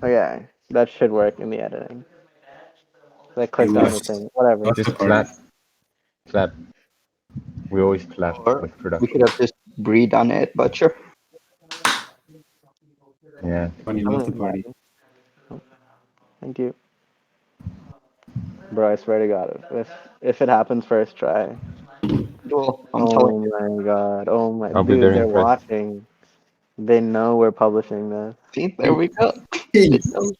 Okay, that should work in the editing. Like It clicked on the was thing, whatever. after Just party. clap. We always clap Or with we could production. have just redone it, but sure. Yeah. Funny, I'm love gonna the party. invite him. Thank you, bro. I swear to God, if it happens first try. Well, I'm telling Oh you. my God. Oh my I'll be dude, very they're impressed. watching. They know we're publishing this. See, there Hey, we go. hey, It knows.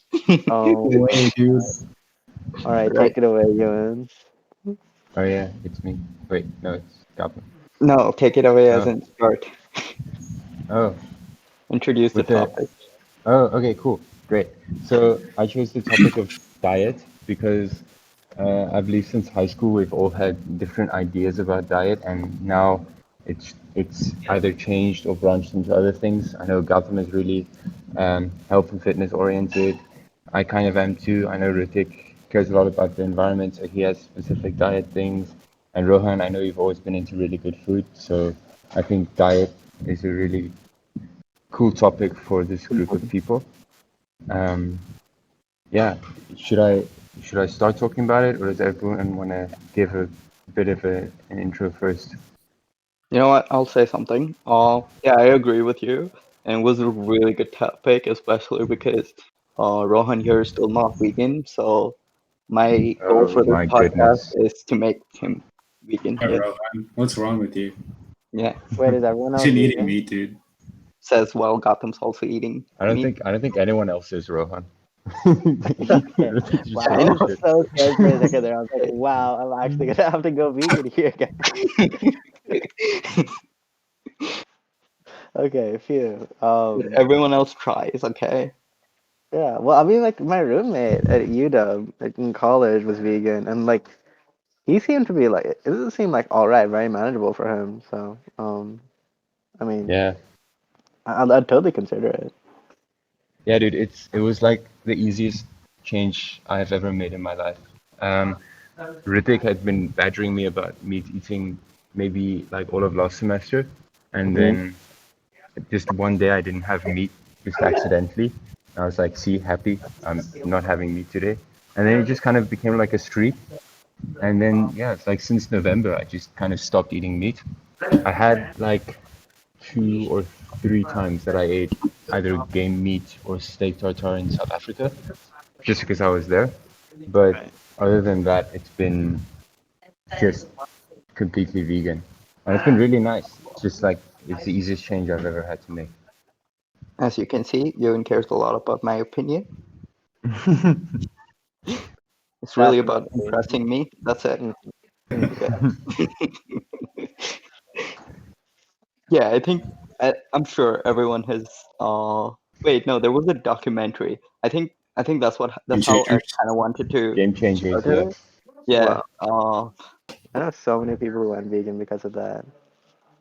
Oh no my. way, dude. All right, Right. take it away, Ewan. Oh yeah, it's me. Wait, no, it's Goblin. No, take it away as Oh, in start. oh, Introduce the with the topic. oh, okay, cool, great. So I chose the topic of diet because I believe since high school we've all had different ideas about diet, and now it's either changed or branched into other things. I know Gautam is really health and fitness oriented. I kind of am too. I know Ritik cares a lot about the environment, so he has specific diet things. And Rohan, I know you've always been into really good food, so I think diet is a really cool topic for this group of people. Um, yeah, should I should I start talking about it, or does everyone want to give a bit of an intro first? You know what? I'll say something. Yeah, I agree with you. And it was a really good topic, especially because Rohan here is still not vegan. So my goal Oh for this my podcast goodness. is to make him vegan. Hi, Yeah, Rohan. What's wrong with you? yeah. Wait, is everyone You else shouldn't eating vegan? meat, dude. Says well, Gotham's also eating meat. I don't think anyone else is Rohan. Okay. Ritik just Wow, I I said was know. shit. so scared for a second there. I was like, wow, I'm actually gonna have to go vegan here, guys. Okay, phew. Everyone else tries, okay? Yeah. Well, I mean, like my roommate at UW, like in college, was vegan, and like he seemed to be like it doesn't seem like all right, very manageable for him. So, I mean, Yeah, I'd totally consider it. yeah, dude. It was like the easiest change I have ever made in my life. Um, Ritik had been badgering me about meat eating maybe like all of last semester, and Mhm. then just one day I didn't have meat just accidentally. I was like, see, happy, I'm not having meat today. And then it just kind of became like a streak. And then, yeah, it's like since November, I just kind of stopped eating meat. I had like 2 or 3 times that I ate either game meat or steak tartare in South Africa, just because I was there. But Right. other than that, it's been just completely vegan. And it's been really nice. It's just like, it's the easiest change I've ever had to make. As you can see, Ewan cares a lot about my opinion. It's really about Definitely. impressing me. That's it. Mm, Yeah. Yeah, I think I'm sure everyone has. Wait, no, there was a documentary. I think Game that's how I changers. kind of wanted to Game start changers, it. yeah. really? Yeah. Wow. I know so many people who went vegan because of that.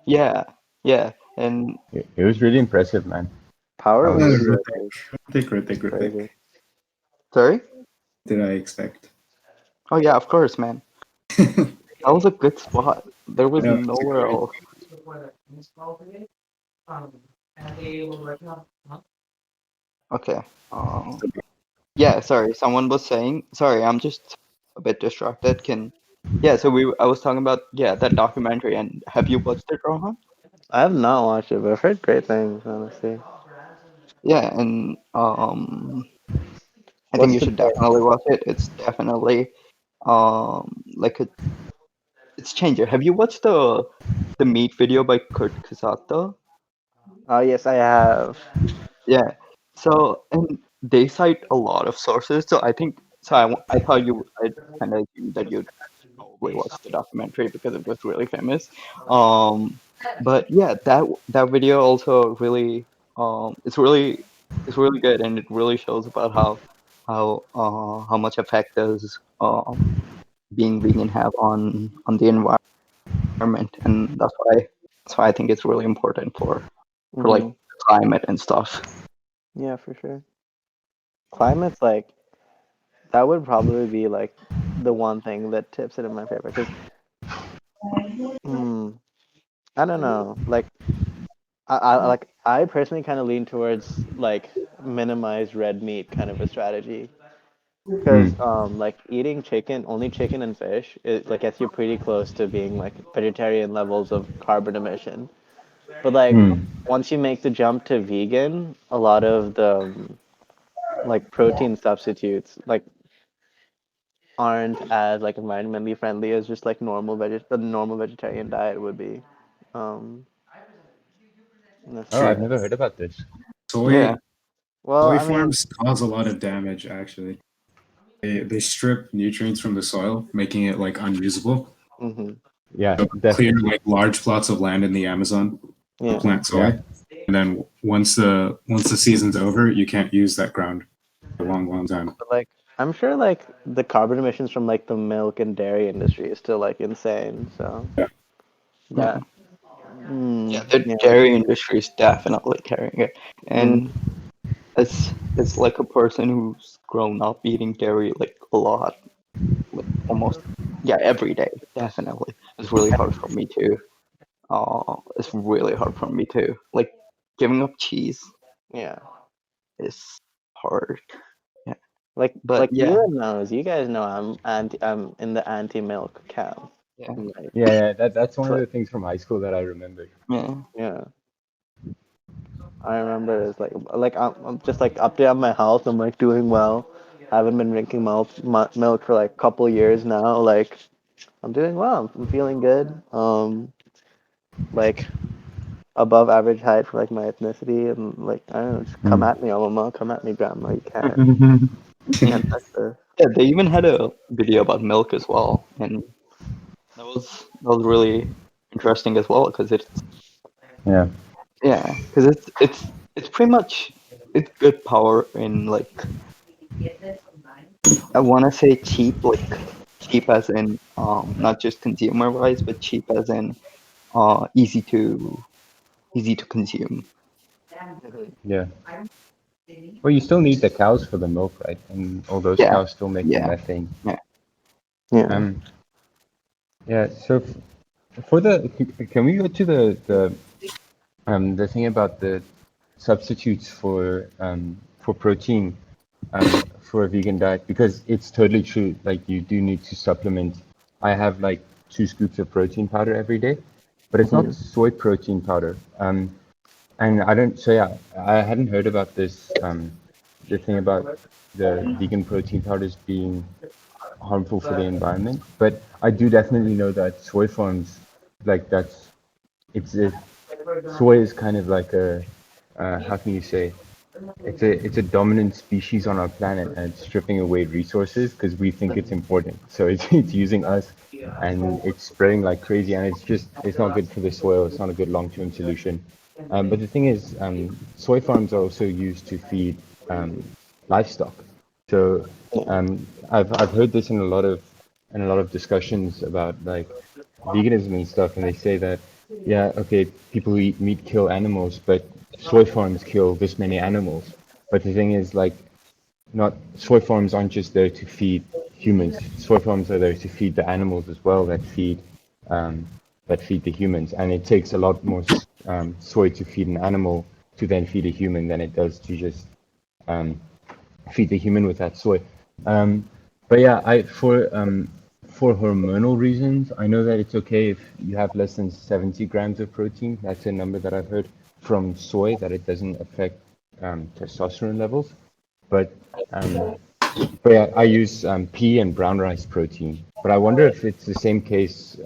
Yeah, yeah, and It was really impressive, man. I Power was, video Ritik, is Ritik. crazy. sorry. Did I expect? Oh yeah, of course, man. That was a good spot. There I was know it's a nowhere great. else. Okay. Yeah, sorry. Someone was saying. Sorry, I'm just a bit distracted. Yeah. So I was talking about that documentary. And have you watched it, Rohan? I have not watched it, but I've heard great things, honestly. Yeah, and I think What's you the should take? definitely watch it. It's definitely like it's changer. Have you watched the meat video by Kurt Kasata? Oh, yes, I have. Yeah. So and they cite a lot of sources. So I think so. I thought I kind of assumed that you'd probably watch the documentary because it was really famous. Um, but yeah, that video also really it's really good and it really shows about how much effect does being vegan have on the environment, and that's why I think it's really important for like Hmm. climate and stuff. Yeah, for sure. Climate's like that would probably be like the one thing that tips it in my favor. Because, hmm, I don't know. Like, I personally kind of lean towards like minimize red meat kind of a strategy. Because Mm. like eating chicken, only chicken and fish, it like gets you pretty close to being like vegetarian levels of carbon emission. But like Mm. once you make the jump to vegan, a lot of the like protein substitutes like aren't as like environmentally friendly as just like the normal vegetarian diet would be. Um, let's Oh, see. True. I've never heard about this. Soy Yeah. Well, soy I mean, farms cause a lot of damage actually. They strip nutrients from the soil, making it like unusable. hmm Yeah, So clear definitely. like large plots of land in the Amazon to yeah. plant Yeah. soy. And then once the season's over, you can't use that ground for a long, long time. But like, I'm sure like the carbon emissions from like the milk and dairy industry is still like insane. So Yeah. Yeah. that, Yeah, the yeah. dairy industry is definitely carrying it. Mm, And as like a person who's grown up eating dairy like a lot, like almost yeah, every day, definitely. It's really hard for me too. It's really hard for me too. Like giving up cheese yeah. is hard. Yeah. Like But yeah, you knows, you guys know I'm in the anti-milk camp. yeah, Like, Yeah, yeah. That's one it's of like, the things from high school that I remember. yeah. yeah. I remember it's like I'm just like update on my health. I'm like doing well. I haven't been drinking milk for like a couple years now. Like I'm doing well. I'm feeling good. Like above average height for like my ethnicity, and like I don't know, just come Mm. at me, mama, come at me, grandma. You And can't touch this. yeah, they even had a video about milk as well, and that was really interesting as well because Yeah. it's pretty much it's good power in like I want to say cheap, like cheap as in not just consumer wise, but cheap as in easy to consume. Mhm. Yeah. Well, you still need the cows for the milk, right? And all those Yeah, cows still make the yeah, methane. yeah. Yeah. Um. Yeah. So for the, can we go to the thing about the substitutes for protein for a vegan diet, because it's totally true. Like you do need to supplement. I have like 2 scoops of protein powder every day, but it's not Mhm. soy protein powder. And I don't. So yeah, I hadn't heard about this. The thing about the vegan protein powders being harmful for the environment, but I do definitely know that soy farms, like it's a soy is kind of like a how can you say, it's a dominant species on our planet, and it's stripping away resources because we think it's important. So it's using us, and it's spreading like crazy, and it's not good for the soil. It's not a good long-term solution. But the thing is, soy farms are also used to feed um, livestock. So Yeah. I've heard this in a lot of discussions about like veganism and stuff, and they say that yeah, okay, people who eat meat kill animals, but soy farms kill this many animals. But the thing is, like, not soy farms aren't just there to feed humans. Soy farms are there to feed the animals as well um, that feed the humans, and it takes a lot more soy to feed an animal to then feed a human than it does to just um, feed the human with that soy. Um, but yeah, I for hormonal reasons, I know that it's okay if you have less than 70 grams of protein. That's a number that I've heard from soy, that it doesn't affect testosterone levels. But um, but yeah, I use pea and brown rice protein. But I wonder if it's the same case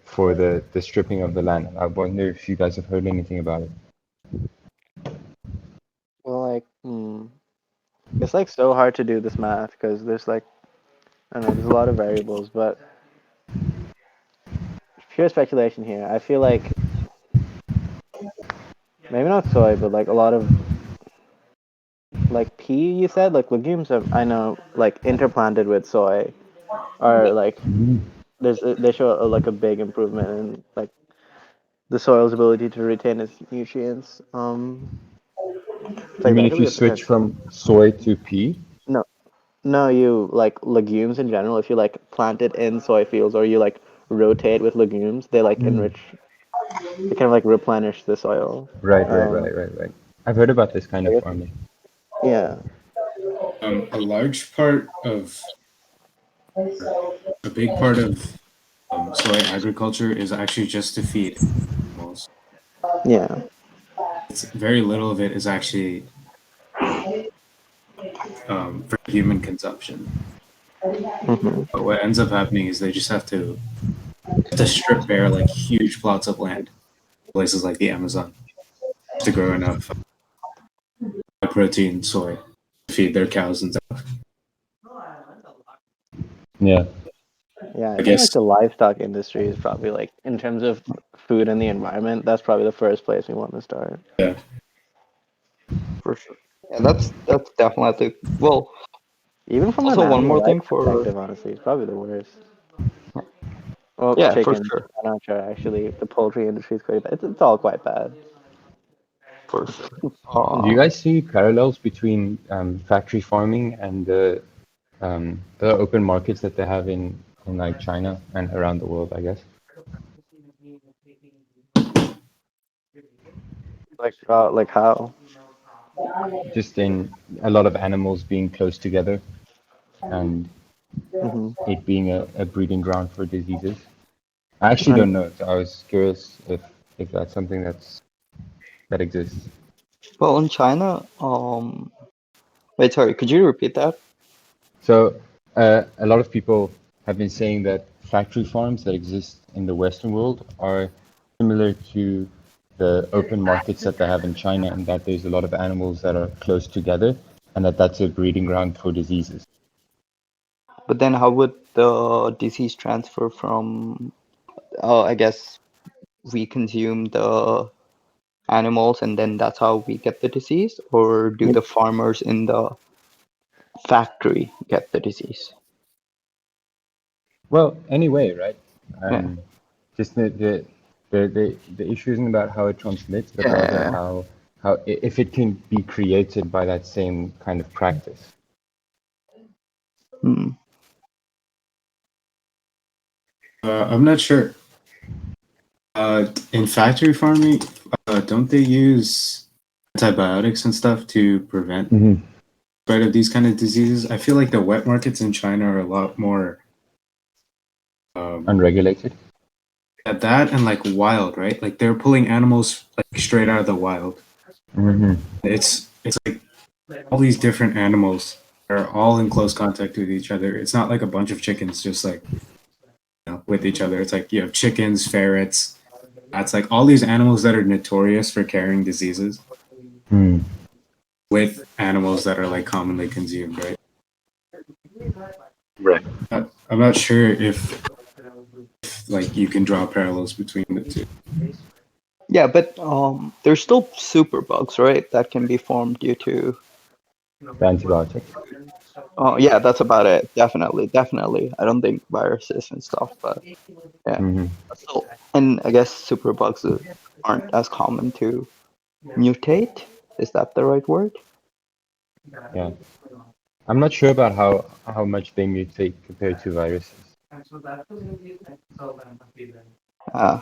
for the stripping of the land. I wonder if you guys have heard anything about it. Well, like, it's like so hard to do this math because there's like I don't know, there's a lot of variables, but pure speculation here. I feel like maybe not soy, but like a lot of like pea. You said like legumes are I know like interplanted with soy are like they show like a big improvement in like the soil's ability to retain its nutrients. It's You like mean that if could you be a switch potential. from soy to pea? No, no, you like legumes in general. If you like plant it in soy fields or you like rotate with legumes, they like enrich. They kind of like replenish the soil. Right, right, Um, right, right, right. I've heard about this kind I of guess, farming. yeah, A large part of, or a big part of soy agriculture is actually just to feed animals. yeah. It's very little of it is actually for human consumption. Hmm. But what ends up happening is they just have to strip bare like huge plots of land, places like the Amazon, to grow enough high protein soy to feed their cows and stuff. Yeah. Yeah, I I think like guess the livestock industry is probably like in terms of food and the environment, that's probably the first place we want to start. yeah. For sure. Yeah, that's definitely well. Even from an Also, one animal more thing rights for perspective, honestly, it's probably the worst. Well, yeah, for chicken, sure, I'm not sure actually. The poultry industry is quite bad. It's all quite bad. for sure. Do you guys see parallels between factory farming and the open markets that they have in like China and around the world, I guess? Like how? Just in a lot of animals being close together and Hmm. it being a breeding ground for diseases. I actually don't know. So I was curious if that's something that exists. Well, in China, wait, sorry, could you repeat that? So a lot of people have been saying that factory farms that exist in the Western world are similar to the open markets that they have in China, and that there's a lot of animals that are close together, and that's a breeding ground for diseases. But then, how would the disease transfer from? I guess we consume the animals, and then that's how we get the disease, or do the farmers in the factory get the disease? Well, anyway, right? Yeah, Just the issue isn't about how it transmits, but rather yeah. how if it can be created by that same kind of practice. Hmm. I'm not sure. In factory farming, don't they use antibiotics and stuff to prevent Mm-hmm. spread of these kind of diseases? I feel like the wet markets in China are a lot more Unregulated. at that and like wild, right? Like they're pulling animals like straight out of the wild. Mm-hmm. It's like all these different animals are all in close contact with each other. It's not like a bunch of chickens just like with each other. It's like you have chickens, ferrets. It's like all these animals that are notorious for carrying diseases Mm. with animals that are like commonly consumed, right? Right. I'm not sure if like you can draw parallels between the two. Yeah, but there's still superbugs, right? That can be formed due to. The antibiotics. Oh, yeah, that's about it. Definitely, definitely. I don't think viruses and stuff, but yeah. Mm-hmm. So, and I guess superbugs aren't as common to mutate. Is that the right word? Yeah. I'm not sure about how much they mutate compared to viruses. Uh,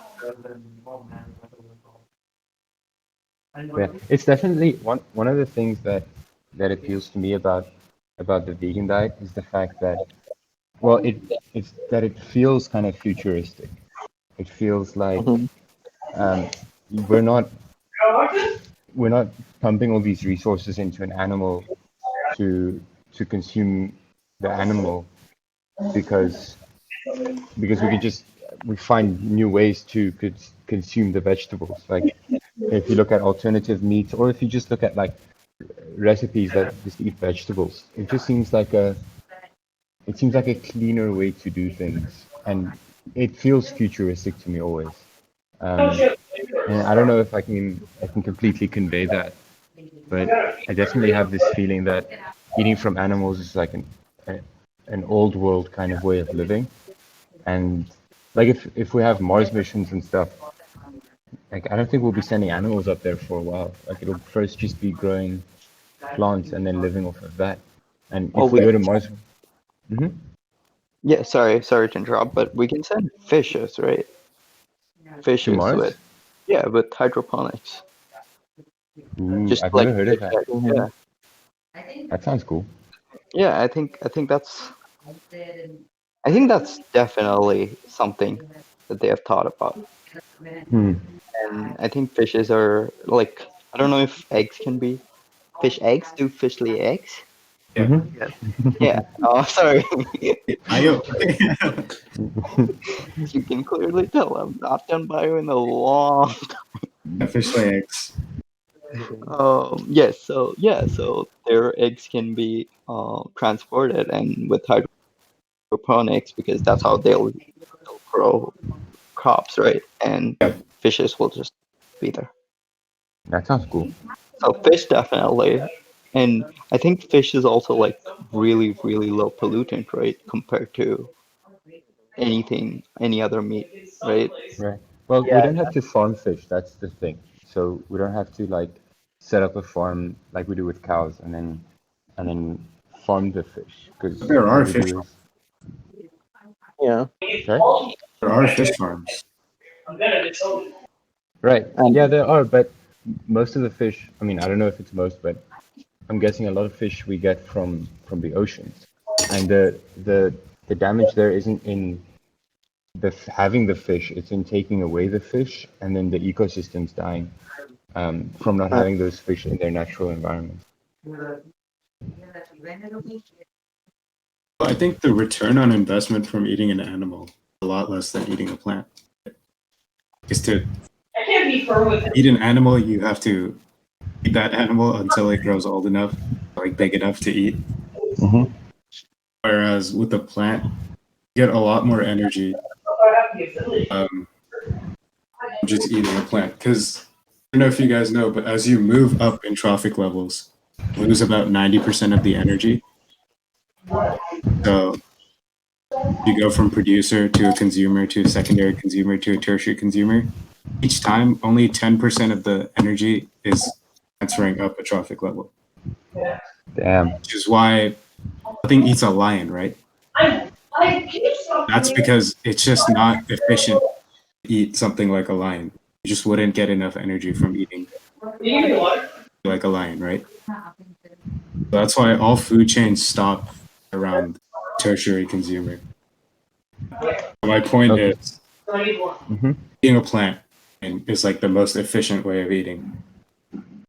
Yeah, it's definitely one of the things that appeals to me about the vegan diet is the fact that well it's that it feels kind of futuristic. It feels like Hmm. um, we're not we're not pumping all these resources into an animal to consume the animal because we can just we find new ways to consume the vegetables. Like if you look at alternative meat, or if you just look at like recipes that just eat vegetables, it seems like a cleaner way to do things, and it feels futuristic to me always. Um, and I don't know if I can completely convey that, but I definitely have this feeling that eating from animals is like a, an old world kind of way of living. And like if we have Mars missions and stuff, like I don't think we'll be sending animals up there for a while. Like it'll first just be growing plants and then living off of that. And well, if we we go to Mars, hmm yeah, sorry to interrupt, but we can send fishes, right? to Fishes Mars, with yeah, with hydroponics. Ooh, just I've like never heard of fish that. eggs. Yeah, That sounds cool. yeah. I think that's definitely something that they have thought about. Hmm. And I think fishes are like, I don't know if eggs can be fish eggs. Do fish lay eggs? Yeah. Yes. Yeah. Oh, sorry. Bio. You can clearly tell I'm not done bio in a long. Yeah, fish lay eggs. Yes. So yeah. So their eggs can be transported and with hydroponics because that's how they'll grow crops, right? And Yeah. fishes will just be there. That sounds cool. So fish definitely, and I think fish is also like really, really low pollutant, right, compared to any other meat, right? Right. Well, we Yeah. don't have to farm fish. That's the thing. So we don't have to like set up a farm like we do with cows and then farm the fish because There all are we fish do farms. is Yeah. sorry. There are fish farms. Right. And Yeah, there are, but most of the fish. I mean, I don't know if it's most, but I'm guessing a lot of fish we get from the oceans, and the damage there isn't in having the fish; it's in taking away the fish, and then the ecosystem's dying from not uh, having those fish in their natural environment. I think the return on investment from eating an animal is a lot less than eating a plant. Because to eat an animal, you have to feed that animal until it grows old enough, like big enough to eat. Mm-hmm. Whereas with a plant, you get a lot more energy um, just eating a plant. Because I don't know if you guys know, but as you move up in trophic levels, you lose about 90% of the energy. So you go from producer to a consumer to a secondary consumer to a tertiary consumer. Each time, only 10% of the energy is transferring up a trophic level, Damn. which is why nothing eats a lion, right? That's because it's just not efficient to eat something like a lion. You just wouldn't get enough energy from eating like a lion, right? So that's why all food chains stop around tertiary consumer. My point Okay. is, Mm-hmm. eating a plant is like the most efficient way of eating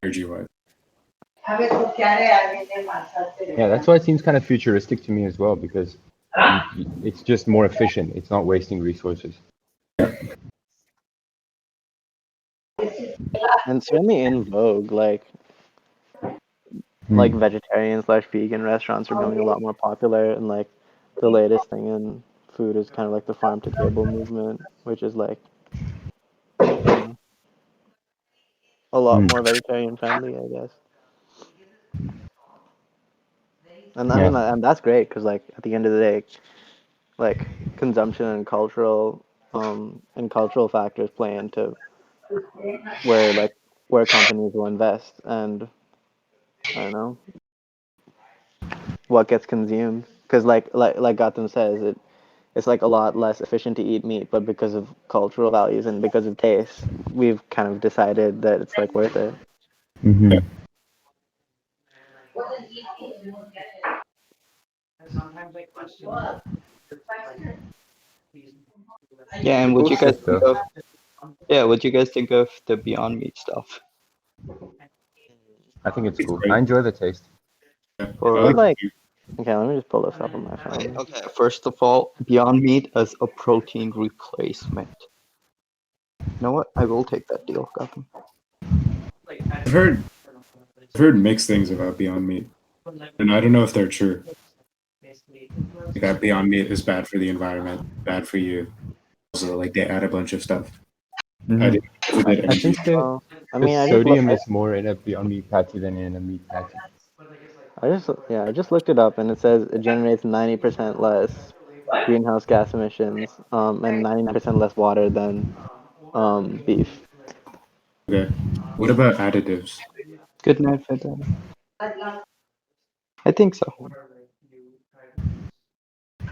energy wise. Yeah, that's why it seems kind of futuristic to me as well because it's just more efficient. It's not wasting resources. and certainly in vogue, like Hmm. vegetarian slash vegan restaurants are becoming a lot more popular, and like the latest thing in food is kind of like the farm to table movement, which is like, you know, a lot Hmm. more vegetarian friendly, I guess. And I Yeah. mean, and that's great because like at the end of the day, like consumption and cultural factors play into where like where companies will invest and I don't know what gets consumed because like Gotham says it's like a lot less efficient to eat meat, but because of cultural values and because of taste, we've kind of decided that it's like worth it. Mm-hmm. Yeah, and what Cool you guys stuff think though. of? Yeah, what you guys think of the Beyond Meat stuff? I think it's It's cool. I great. enjoy the taste. Yeah, I But like Or like, okay, let me just pull this up on my okay, phone. okay. First of all, Beyond Meat as a protein replacement. You know what? I will take that deal, Gotham. I've heard I've heard mixed things about Beyond Meat, and I don't know if they're true. Like that Beyond Meat is bad for the environment, bad for you. Also, like they add a bunch of stuff. I Mm-hmm. didn't know if they did I any. think Well, I the mean, I just look, sodium is more in a Beyond Meat patty than in a meat patty. I just looked it up, and it says it generates 90% less greenhouse gas emissions, and 99% less water than beef. Okay. What about additives? Good night, Fidel. I think so.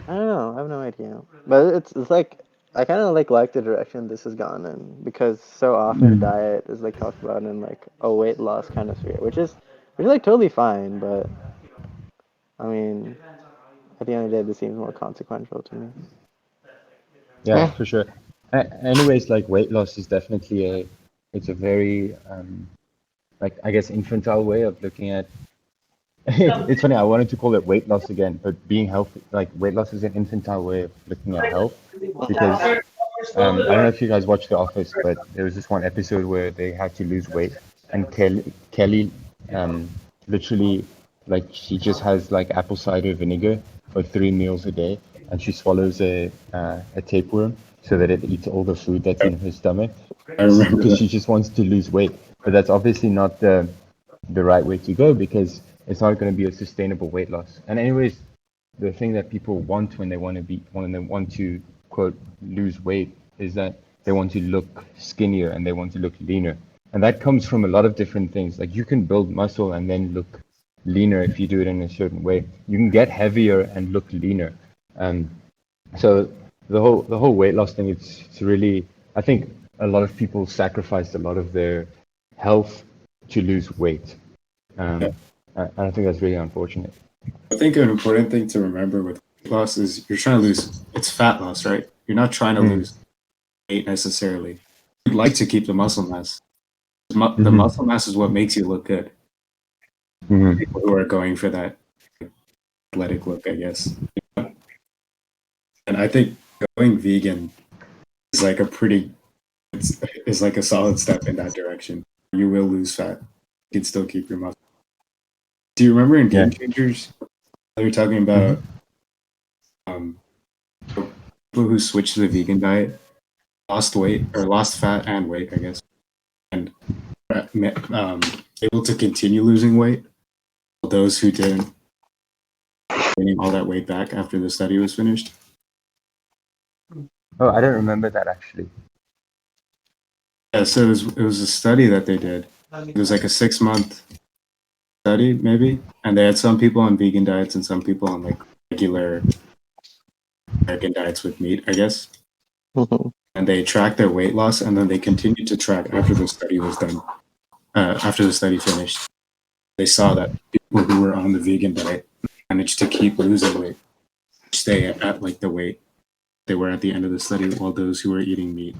I don't know. I have no idea. But it's like I kind of like the direction this has gone in because so often Mm. diet is like talked about in like a weight loss kind of sphere, which is like totally fine, but I mean, at the end of the day, this seems more consequential to me. Yeah, Yeah. for sure. Anyways, like weight loss is definitely it's a very like I guess infantile way of looking at. It's funny. I wanted to call it weight loss again, but being healthy, like weight loss is an infantile way of looking at health, because I don't know if you guys watched The Office, but there was this one episode where they had to lose weight, and Kelly, um, literally, like she just has like apple cider vinegar for 3 meals a day, and she swallows a tapeworm so that it eats all the food that's in her stomach, I remember because that. she just wants to lose weight. But that's obviously not the right way to go, because it's not going to be a sustainable weight loss. And anyways, the thing that people want when they want to quote lose weight is that they want to look skinnier and they want to look leaner. And that comes from a lot of different things. Like you can build muscle and then look leaner if you do it in a certain way. You can get heavier and look leaner. Um, so the whole weight loss thing, it's really, I think a lot of people sacrificed a lot of their health to lose weight. Yeah. And I think that's really unfortunate. I think an important thing to remember with weight loss is you're trying to lose, it's fat loss, right? You're not trying to Mm. lose weight necessarily. You'd like to keep the muscle mass. The Hmm. muscle mass is what makes you look good. Hmm. People who are going for that athletic look, I guess. And I think going vegan is like a pretty, is like a solid step in that direction. You will lose fat. You can still keep your muscle. Do you remember in Yeah. Game Changers, they were talking Hmm. about um, people who switched to the vegan diet, lost weight or lost fat and weight, I guess, and um, able to continue losing weight. Those who didn't, gaining all that weight back after the study was finished. Oh, I don't remember that actually. Yeah, so it was a study that they did. It was like a 6 month study, maybe, and they had some people on vegan diets and some people on like regular American diets with meat, I guess. Mhm. And they tracked their weight loss, and then they continued to track after the study was done. After the study finished, they saw that people who were on the vegan diet managed to keep losing weight, stay at like the weight they were at the end of the study, while those who were eating meat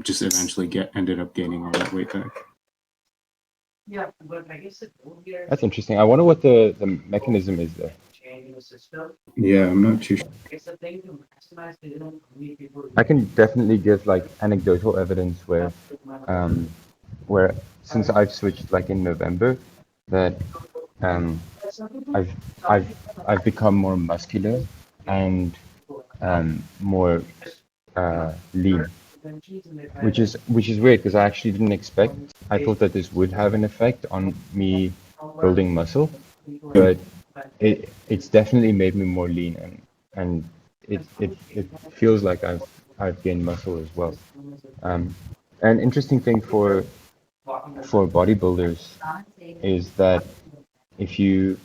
just eventually ended up gaining all that weight back. That's interesting. I wonder what the mechanism is there. Yeah, I'm not too sure. I can definitely give like anecdotal evidence um, where since I've switched like in November, that um, I've I've I've become more muscular and more lean, which is weird because I actually didn't expect. I thought that this would have an effect on me building muscle, but it's definitely made me more lean, and it feels like I've gained muscle as well. Um, an interesting thing for bodybuilders is that if you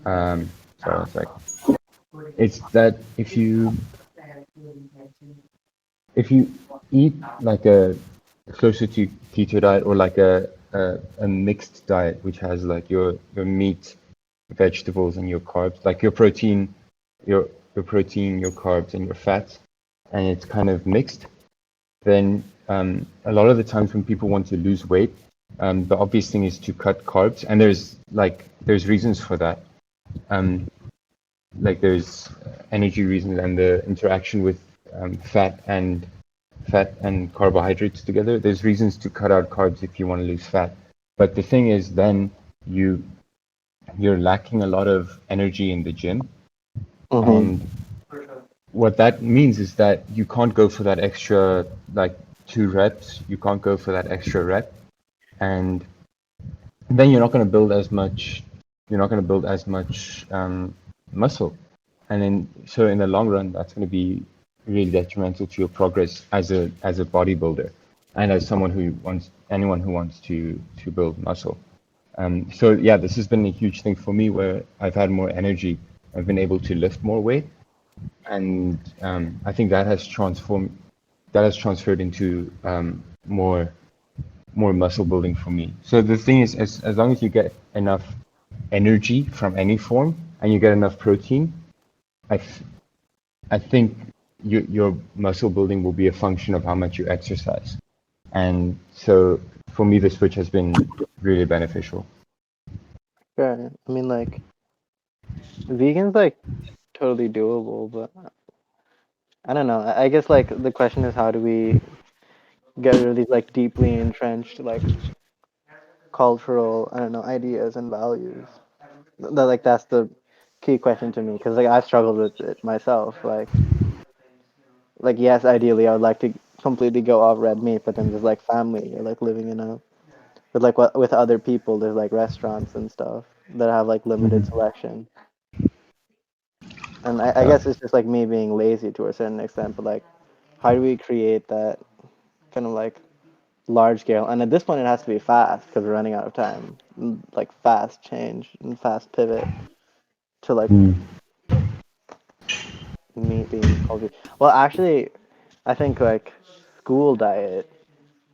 sorry, one sec. It's that if you eat like a closer to keto diet, or like a mixed diet which has like your meat, vegetables, and your carbs, like your your protein, your carbs, and your fats, and it's kind of mixed, then a lot of the times when people want to lose weight, the obvious thing is to cut carbs, and there's reasons for that. Um, like there's energy reasons and the interaction with fat and carbohydrates together. There's reasons to cut out carbs if you want to lose fat. But the thing is, then you you're lacking a lot of energy in the gym, Mhm. and what that means is that you can't go for that extra like 2 reps. You can't go for that extra rep, and then you're not going to build as much. You're not going to build as much muscle, and then so in the long run, that's going to be really detrimental to your progress as a bodybuilder, and as someone who wants anyone who wants to build muscle. So yeah, this has been a huge thing for me where I've had more energy. I've been able to lift more weight, and I think that has transferred into more muscle building for me. So the thing is, as long as you get enough energy from any form and you get enough protein, I I think your muscle building will be a function of how much you exercise. And so for me, the switch has been really beneficial. Sure. I mean, like, vegan's like totally doable, but I don't know. I guess like the question is how do we get rid of these like deeply entrenched like cultural, I don't know, ideas and values. That like that's the key question to me because like I've struggled with it myself. Like yes, ideally I would like to completely go off red meat, but then there's like family or like living in a with like what with other people. There's like restaurants and stuff that have like limited Mhm. selection, and I Yeah. guess it's just like me being lazy to a certain extent. But like, how do we create that kind of like large scale? And at this point, it has to be fast because we're running out of time. Like fast change and fast pivot to like Mm. meat being healthy. Well, actually, I think like school diet,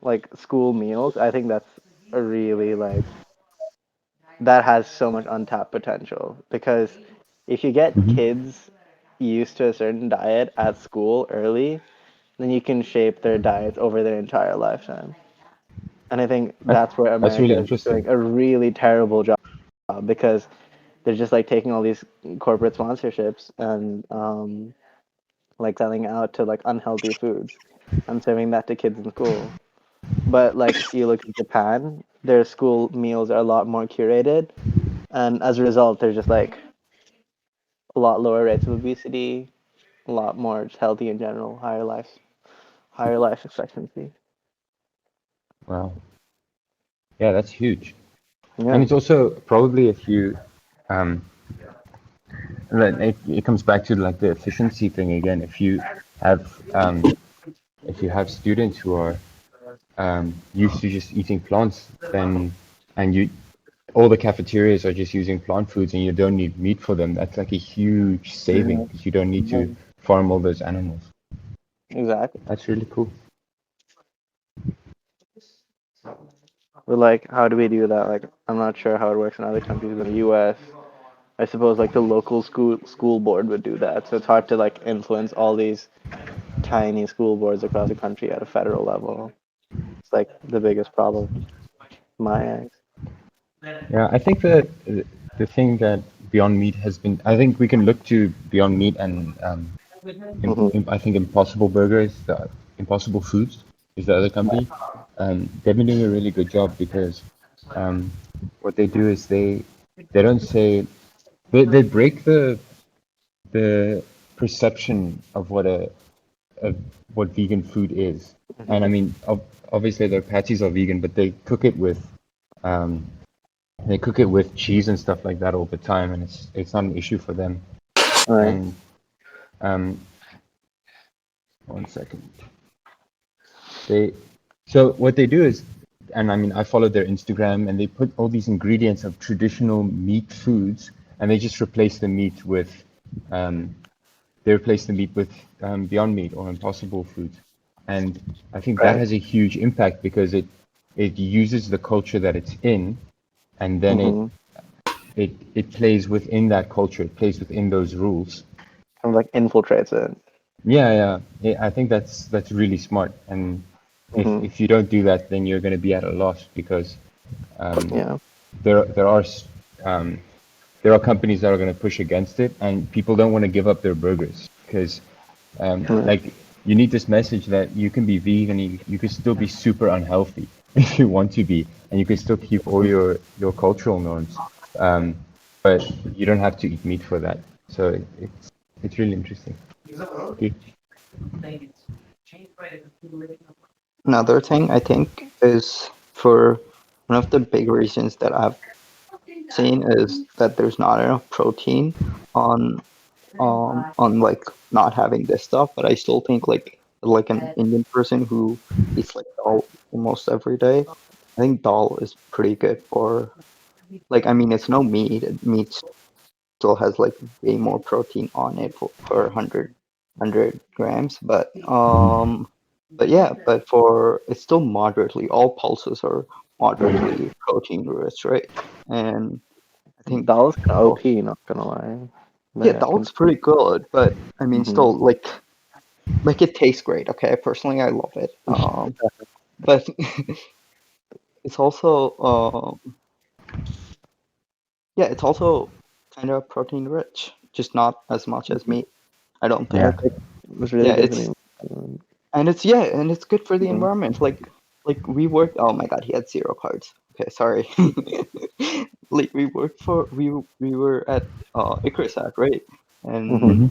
like school meals, I think that's a really like that has so much untapped potential because if you get Mhm. kids used to a certain diet at school early, then you can shape their diets over their entire lifetime. And I think That, that's where that's America really is doing interesting. a really terrible job because they're just like taking all these corporate sponsorships and like selling out to like unhealthy foods and serving that to kids in school. But like you look at Japan, their school meals are a lot more curated, and as a result, they're just like a lot lower rates of obesity, a lot more just healthy in general, higher life expectancy. Wow. Yeah, that's huge. And Yeah. it's also probably if you, um, it comes back to like the efficiency thing again. Have, um, if you have students who are used to just eating plants, then and you all the cafeterias are just using plant foods and you don't need meat for them, that's like a huge saving Yeah. because you don't need to Yeah. farm all those animals. Exactly. That's really cool. But like, how do we do that? Like, I'm not sure how it works in other countries. In the U.S., I suppose like the local school board would do that. So it's hard to like influence all these tiny school boards across the country at a federal level. It's like the biggest problem. My eyes. Yeah, I think that the thing that Beyond Meat has been, I think we can look to Beyond Meat and Hmm. I think Impossible Burgers, the Impossible Foods is the other company. They've been doing a really good job because um, what they do is they don't say they break the perception of of what vegan food is. And I Hmm. mean, obviously their patties are vegan, but um, they cook it with cheese and stuff like that all the time, and it's not an issue for them. All right. And um, one second, they so what they do is, and I mean, I followed their Instagram, and they put all these ingredients of traditional meat foods, and they just replace the meat with um, Beyond Meat or Impossible Foods, and I think that Right. has a huge impact because it uses the culture that it's in, and then Hmm. it plays within that culture. It plays within those rules. Kind of like infiltrates it. I think that's really smart. And Hmm. if you don't do that, then you're going to be at a loss because um, Yeah. there are um, there are companies that are going to push against it, and people don't want to give up their burgers because Right. like you need this message that you can be vegan, you can still be super unhealthy if you want to be, and you can still keep all your cultural norms, um, but you don't have to eat meat for that. So it's really interesting. Good. Another thing I think is for one of the big reasons that I've seen is that there's not enough protein on like not having this stuff. But I still think like an Indian person who eats like dal almost every day, I think dal is pretty good for like I mean it's no meat, meat's still has like way more protein on it per 100 grams, but yeah, but for it's still moderately. All pulses are moderately protein rich, right? And I think Dal's kind of oh, OP, not gonna lie. yeah, Like I that can. was pretty good, but I mean, Hmm. still like it tastes great. Okay, personally, I love it. But it's also yeah, it's also kind of protein rich, just not as much as meat. I don't Yeah, think. Yeah. it's really Yeah, good for it's the. and it's yeah, and it's good for the Mhm. environment. Like we worked. Oh my God, he had zero cards. Okay, sorry. Like we worked for we were at ICRISAT, right? And Mhm. Hmm.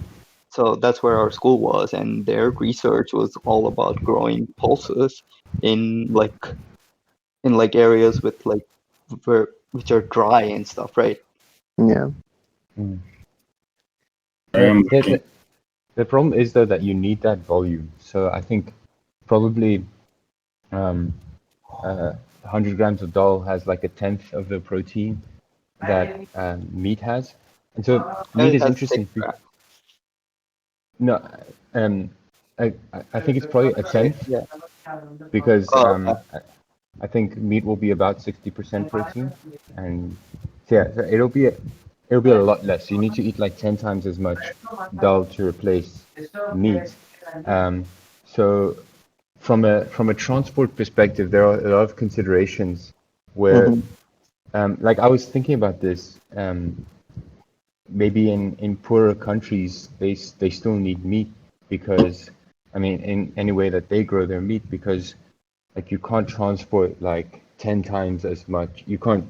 so that's where our school was, and their research was all about growing pulses in like areas with like which are dry and stuff, right? Yeah. Mm. I am The, looking. the, the problem is though that you need that volume. So I think probably um, 100 grams of dal has like a tenth of the protein that meat has. And so meat It is has six interesting. grams. No, um, I think it's probably a Okay, tenth yeah. because Oh, okay. I think meat will be about 60% protein, and so yeah, so it'll be a lot less. You need to eat like 10 times as much dal to replace meat. Um, so from a transport perspective, there are a lot of considerations where Mhm. like I was thinking about this. Maybe in poorer countries they still need meat because I mean in any way that they grow their meat because like you can't transport like 10 times as much. You can't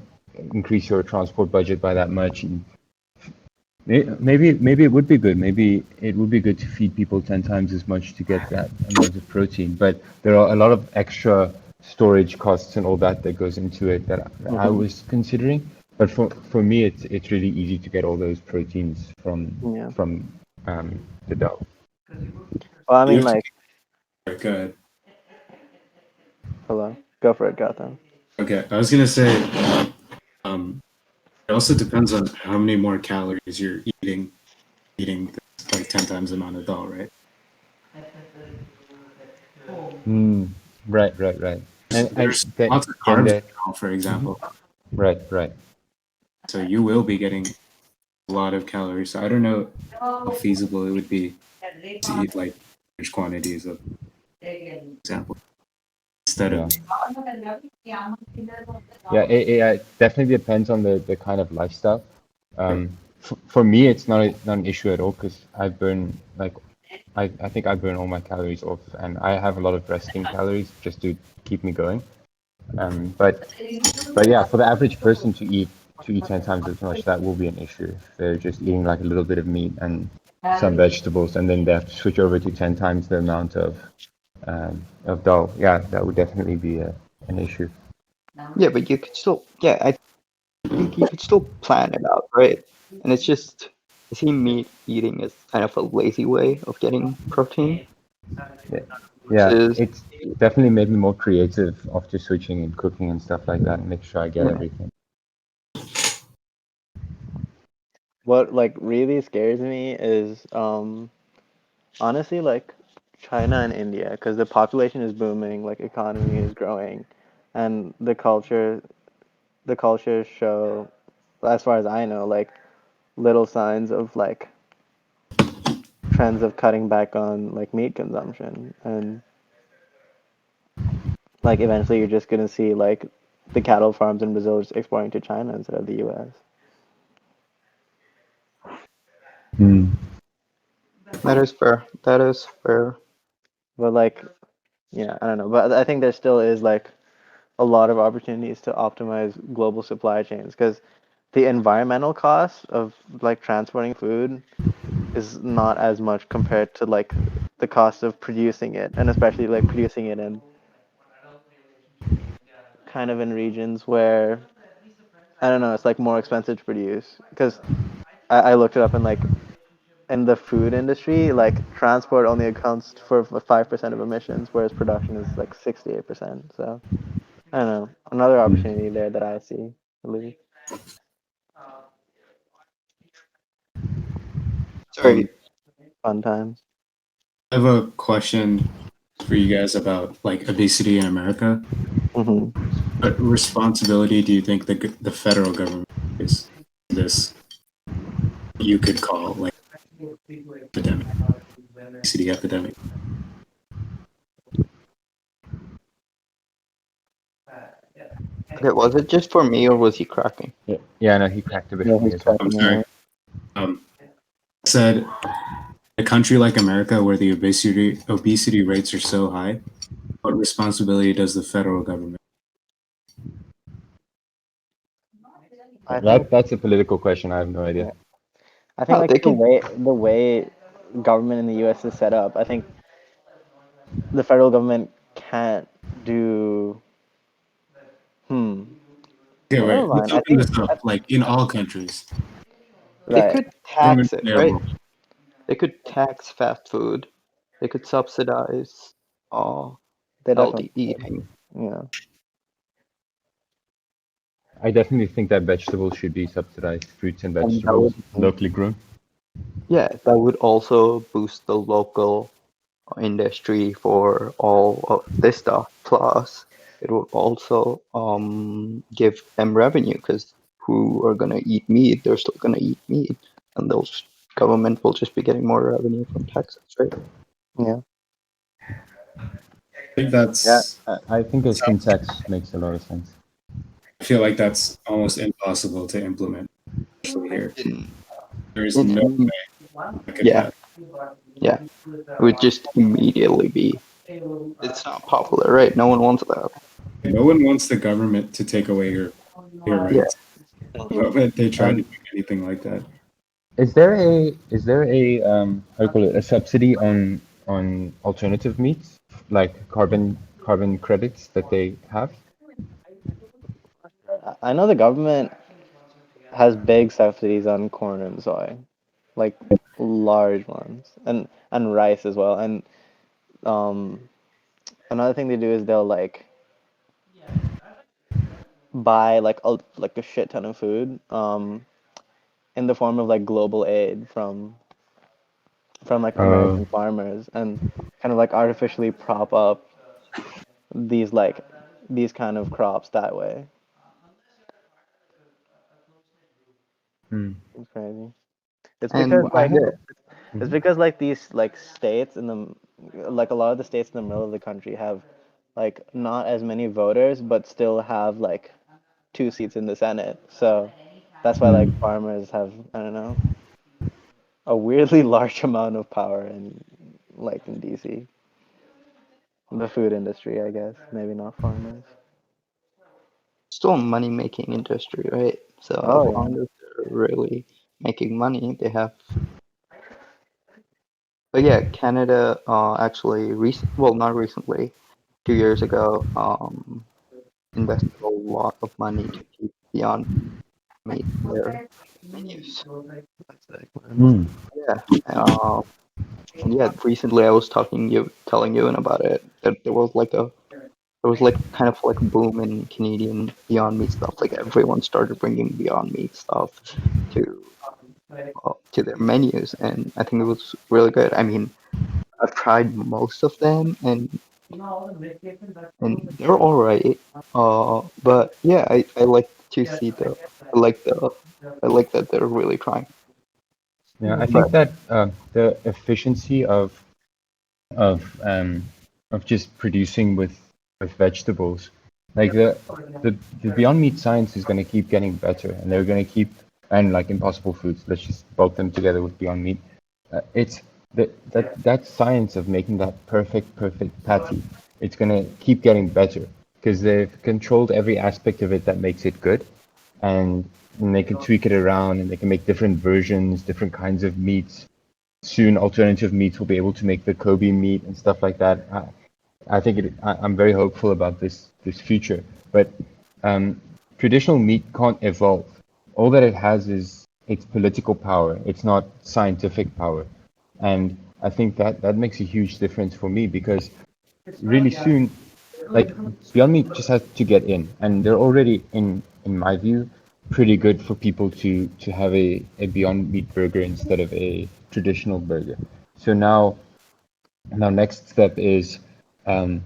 increase your transport budget by that much. And maybe it would be good. Maybe it would be good to feed people 10 times as much to get that amount of protein. But there are a lot of extra storage costs and all that that goes into it that I Mhm. was considering. But for me, it's really easy to get all those proteins Yeah. from the dough. Well, I You mean, have to like, be good. hello, go for it, Gotham. Okay, I was gonna say, um, it also depends on how many more calories you're eating this, like 10 times the amount of dal, right? Mm, right. And There's that lots of then carbs in the dal, for mhm, example, right. so you will be getting a lot of calories. So I don't know how feasible it would be to eat like large quantities of example instead of Yeah. meat. Yeah, it definitely depends on the kind of lifestyle. For me, it's not an issue at all because I burn like I think I burn all my calories off, and I have a lot of resting calories just to keep me going. Um, but but yeah, for the average person to eat 10 times as much, that will be an issue. If they're just eating like a little bit of meat and some vegetables, and then they have to switch over to 10 times the amount of dal. Yeah, that would definitely be an issue. Yeah, but you could still, yeah, I think you could still plan it out, right? And it's just, I see meat eating as kind of a lazy way of getting protein, Yeah, which yeah, is, it's definitely made me more creative after switching and cooking and stuff like that, and make sure I get yeah. everything. What like really scares me is honestly like China and India because the population is booming, like economy is growing, and the cultures show, as far as I know, like little signs of like trends of cutting back on like meat consumption, and like eventually you're just gonna see like the cattle farms in Brazil just exporting to China instead of the U.S. Hmm. That is fair. That is fair. But like, yeah, I don't know. But I think there still is like a lot of opportunities to optimize global supply chains because the environmental cost of like transporting food is not as much compared to like the cost of producing it, and especially like producing it in kind of in regions where I don't know, it's like more expensive to produce because I looked it up and like in the food industry, like transport only accounts for 5% of emissions, whereas production is like 68%. So I don't know, another opportunity there that I see, at least. Sorry. Fun times. I have a question for you guys about like obesity in America. Hmm. What responsibility do you think the federal government is this you could call like epidemic, obesity epidemic? Okay, was it just for me or was he cracking? Yeah, no, he cracked a bit Yeah, for me he's as well. I'm cracking me sorry. up. Said a country like America where the obesity rates are so high, what responsibility does the federal government? I think That's a political question. I have no idea. yeah, I think Oh, like they can. the way government in the U.S. is set up, I think the federal government can't do. Hmm. Okay, Well, never wait. Let's mind. I open think this up. Like in all countries, They right. could government tax it, play a right? role. They could tax fast food. They could subsidize uh, They definitely healthy could. eating. Yeah. I definitely think that vegetables should be subsidized, fruits and And that vegetables would, locally grown. yeah, that would also boost the local industry for all of this stuff. Plus, it would also give them revenue because who are gonna eat meat? They're still gonna eat meat, and those government will just be getting more revenue from taxes, right? Yeah. I think Yeah, that's. I think a sin tax makes a lot of sense. I feel like that's almost impossible to implement, especially here. In, There is no in that could yeah, pass. yeah, it would just immediately be. It's not popular, right? No one wants that. No one wants the government to take away your Yeah, rights. The moment they try to Um, do anything like that. is there a how do you call it, a subsidy on alternative meats like carbon credits that they have? I know the government has big subsidies on corn and soy, like large ones, and rice as well. And um, another thing they do is they'll like buy like a shit ton of food in the form of like global aid from like Oh, American farmers and kind of like artificially prop up these like these kind of crops that way. hmm. It's crazy. It's and because I like had. yeah, it's Mhm. because like these like states in the like a lot of the states in the middle of the country have like not as many voters but still have like 2 seats in the Senate. So that's why Hmm. like farmers have, I don't know, a weirdly large amount of power in like in DC. The food industry, I guess. Maybe not farmers. still a money-making industry, right? So as Oh yeah. long as they're really making money, they have. But yeah, Canada actually well, not recently, 2 years ago, invested a lot of money to keep Beyond Meat on their menus. That's sick, man. Hmm. Yeah, and yeah, recently I was telling you about it. That there was like kind of like a boom in Canadian Beyond Meat stuff. Like everyone started bringing Beyond Meat stuff to to their menus, and I think it was really good. I mean, I've tried most of them, and they're all right. But yeah, I like to see I like the I like that they're really trying. Yeah, I But think that the efficiency of of just producing with vegetables, like the Beyond Meat science is going to keep getting better, and they're going to keep and like Impossible Foods. Let's just bulk them together with Beyond Meat. It's that science of making that perfect patty. It's going to keep getting better because they've controlled every aspect of it that makes it good, and, and they can tweak it around and they can make different versions, different kinds of meats. Soon alternative meats will be able to make the Kobe meat and stuff like that. I think I'm very hopeful about this future. But um, traditional meat can't evolve. All that it has is its political power. It's not scientific power, and I think that makes a huge difference for me because really soon, like Beyond Meat just has to get in, and they're already in my view. pretty good for people to have a Beyond Meat burger instead of a traditional burger. So now next step is um,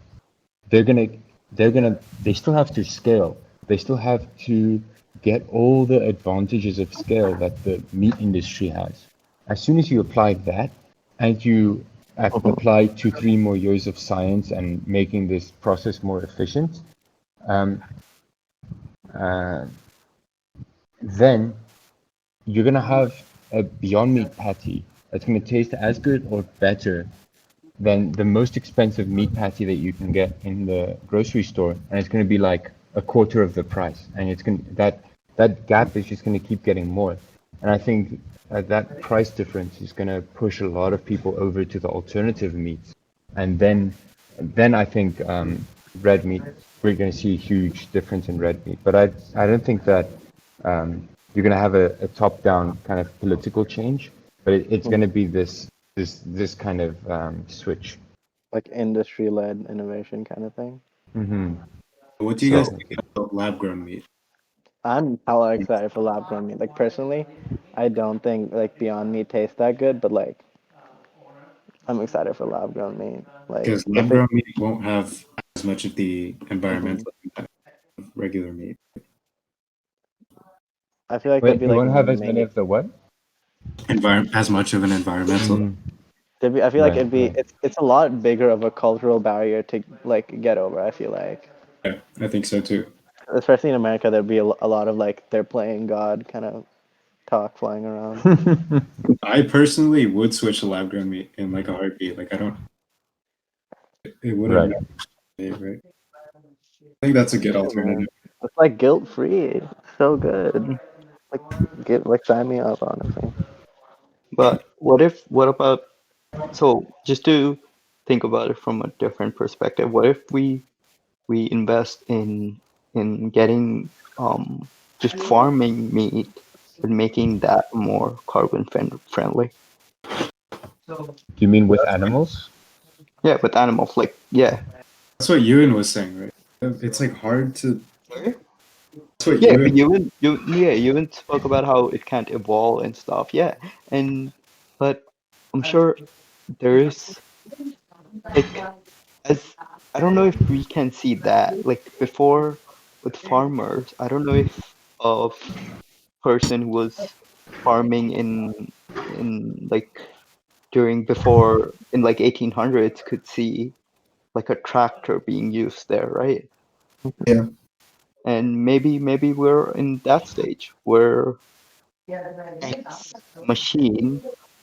they're gonna they still have to scale. They still have to get all the advantages of scale that the meat industry has. As soon as you apply that, and you Mhm. apply 2, 3 more years of science and making this process more efficient, um, uh, then you're gonna have a Beyond Meat patty that's gonna taste as good or better than the most expensive meat patty that you can get in the grocery store, and it's going to be like a quarter of the price, and it's going that gap is just going to keep getting more. And I think that price difference is going to push a lot of people over to the alternative meats, and then I think red meat, we're going to see a huge difference in red meat. But I don't think that you're going to have a top-down kind of political change, but it's going to be this kind of switch. Like industry-led innovation kind of thing. Hmm. What do you guys So Definitely. think about lab-grown meat? I'm hella excited for lab-grown meat. Like personally, I don't think like Beyond Meat tastes that good, but like I'm excited for lab-grown meat. Like Because if it, lab-grown meat won't have as much of the mhm. environmental impact of regular meat. I feel like that'd Wait, be you like won't have as many made. of the what? As much of an environmental. Mm, I feel like right, it'd be right. it's a lot bigger of a cultural barrier to like get over. I feel like, Yeah, I think so too. especially in America, there'd be a lot of like they're playing God kind of talk flying around. I personally would switch to lab-grown meat in like a heartbeat. Like I don't, it wouldn't Right. really be right. I think that's a good Yeah, man, alternative. it's like guilt-free. It's so good. Like get like sign me up, honestly. but what about, so just to think about it from a different perspective, what if we invest in getting just farming meat and making that more carbon friendly? Do you mean with animals? Yeah, with animals, like, yeah. That's what Ewan was saying, right? It's like hard to. Sorry? That's what Yeah, Ewan. but you even spoke about how it can't evolve and stuff. Yeah, and but I'm sure there is, like, as I don't know if we can see that like before with farmers. I don't know if a person who was farming in like during before in like 1800s could see like a tractor being used there, right? Yeah, And maybe we're in that stage where X machine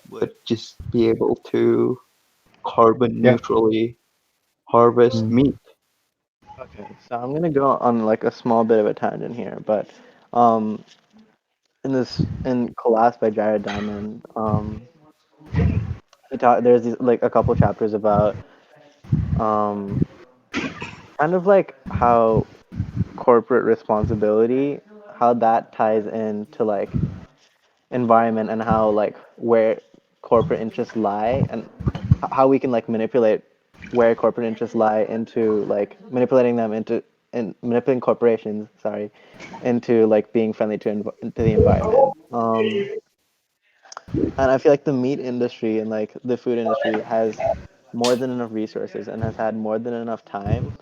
would just be able to carbon Yeah. neutrally harvest Mm, meat. Okay, so I'm gonna go on like a small bit of a tangent here, but um, in Collapse by Jared Diamond, there's these, like a couple chapters about um, kind of like how corporate responsibility, how that ties into like environment and how like where corporate interests lie and how we can like manipulate where corporate interests lie into like manipulating them into and manipulating corporations, sorry, into like being friendly to the environment. And I feel like the meat industry and like the food industry has more than enough resources and has had more than enough time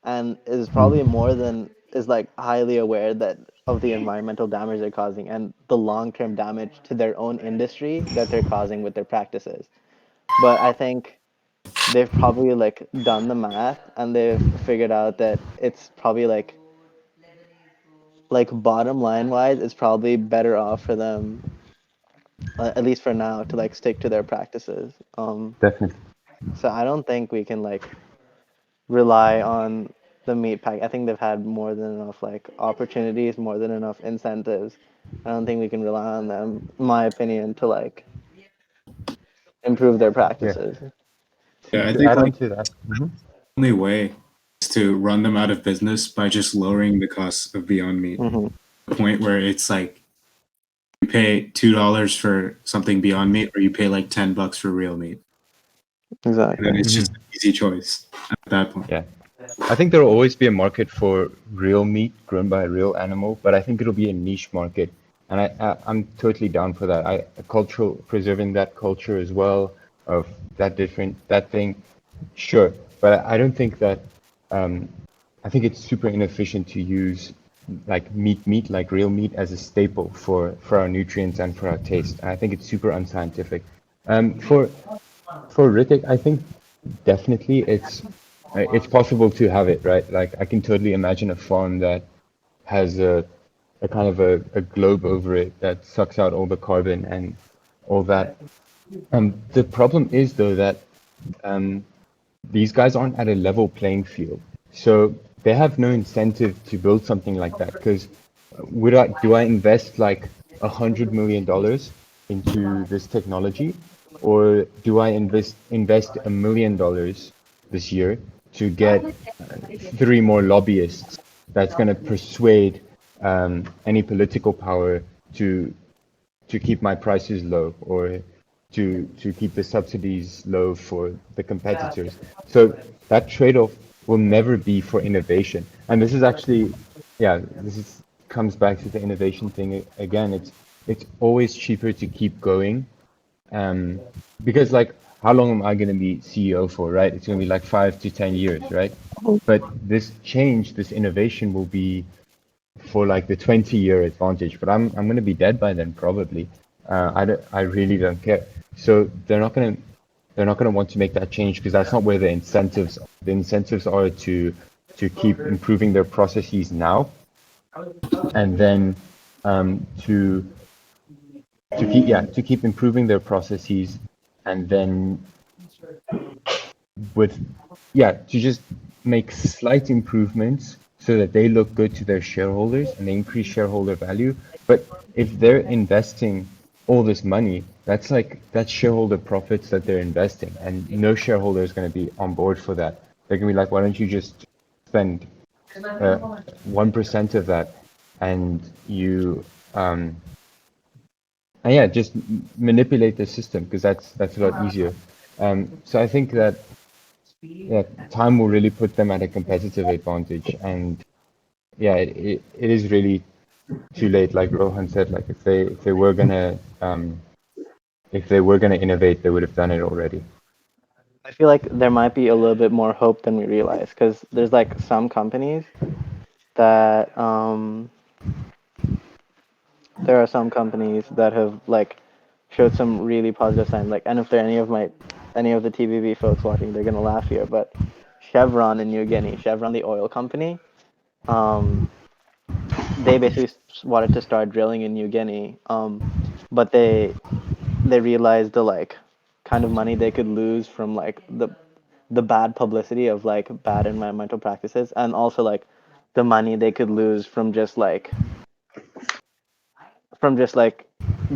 and is probably mm, more than is like highly aware that of the environmental damage they're causing and the long-term damage to their own industry that they're causing with their practices. But I think they've probably like done the math and they've figured out that it's probably like bottom line wise it's probably better off for them at least for now to like stick to their practices. definitely. So I don't think we can like rely on the meat pack. I think they've had more than enough like opportunities, more than enough incentives. I don't think we can rely on them, in my opinion, to like improve their Yeah. practices. To, yeah. I to think add on like to that. Hmm. the only way is to run them out of business by just lowering the cost of Beyond Meat. Hmm. The point where it's like you pay $2 for something Beyond Meat, or you pay like $10 for real meat, and then Exactly. it's Hmm. just an easy choice at that point. Yeah. I think there will always be a market for real meat grown by a real animal, but I think it'll be a niche market, and I'm totally down for that. Cultural preserving that culture as well of that thing, sure, but I don't think that. Um, I think it's super inefficient to use like meat like real meat as a staple for our nutrients and for our taste. I think it's super unscientific. Um, for for Ritik, I think definitely it's possible to have it, right? Like I can totally imagine a farm that has a kind of a globe over it that sucks out all the carbon and all that. The problem is though that um, these guys aren't at a level playing field. So they have no incentive to build something like that. Because do I invest like $100 million into this technology, or do I invest $1 million this year to get three more lobbyists that's going to persuade any political power to keep my prices low or to keep the subsidies low for the competitors. So that trade-off will never be for innovation. And this is actually, yeah, comes back to the innovation thing again. It's always cheaper to keep going, um, because like how long am I going to be CEO for, right? It's going to be like 5 to 10 years, right? But this change, this innovation will be for like the 20-year advantage, but I'm gonna be dead by then probably. I really don't care. So they're not gonna want to make that change because that's not where the incentives are. The incentives are to keep improving their processes now, and then to keep improving their processes, and then with to just make slight improvements so that they look good to their shareholders and they increase shareholder value. But if they're investing all this money, that's shareholder profits that they're investing, and no shareholder is going to be on board for that. They're going to be like, why don't you just spend 1% of that, and you and yeah, just manipulate the system because that's a lot easier. So I think that yeah, time will really put them at a competitive advantage. And yeah, it is really too late. Like Rohan said, like if they were gonna innovate, they would have done it already. I feel like there might be a little bit more hope than we realize because there's like some companies that there are some companies that have like showed some really positive signs. Like, and if there are any of the TVB folks watching, they're gonna laugh here. But Chevron in New Guinea, Chevron, the oil company, um, they basically wanted to start drilling in New Guinea, but they realized the like kind of money they could lose from like the bad publicity of like bad environmental practices, and also like the money they could lose from just like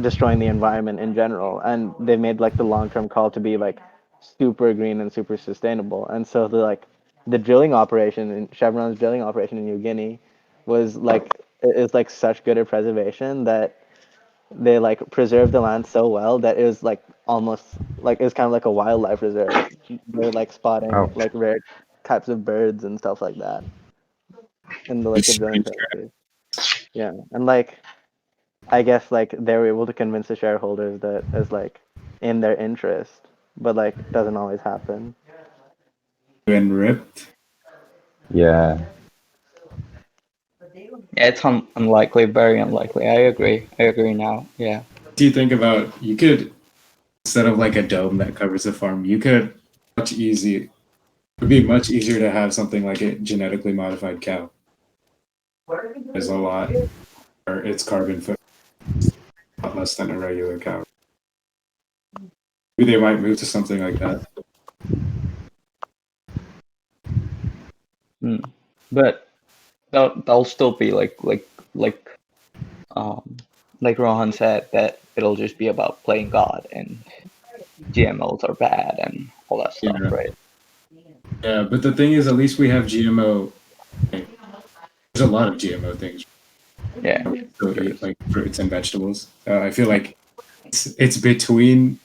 destroying the environment in general. And they made like the long term call to be like super green and super sustainable. And so the drilling operation in Chevron's drilling operation in New Guinea was like is like such good at preservation that they like preserved the land so well that it was like almost like it was kind of like a wildlife reserve. They're like spotting Wow. like rare types of birds and stuff like that in the like the It's drilling processes. Yeah, and like I guess like they were able to convince the shareholders that it's like in their interest, but like doesn't always happen. been ripped. Yeah. Yeah, it's unlikely, very unlikely. I agree. I agree now. Yeah. Do you think about you could instead of like a dome that covers the farm, you could much easy. It would be much easier to have something like a genetically modified cow. There's a lot, or its carbon footprint a lot less than a regular cow. Maybe they might move to something like that. Mm. But that'll still be um like Rohan said, that it'll just be about playing God and GMOs are bad and all that stuff, Yeah, right? yeah. But the thing is, at least we have GMO. Like, there's a lot of GMO things Yeah. that we still There eat, is. like fruits and vegetables. I feel like it's between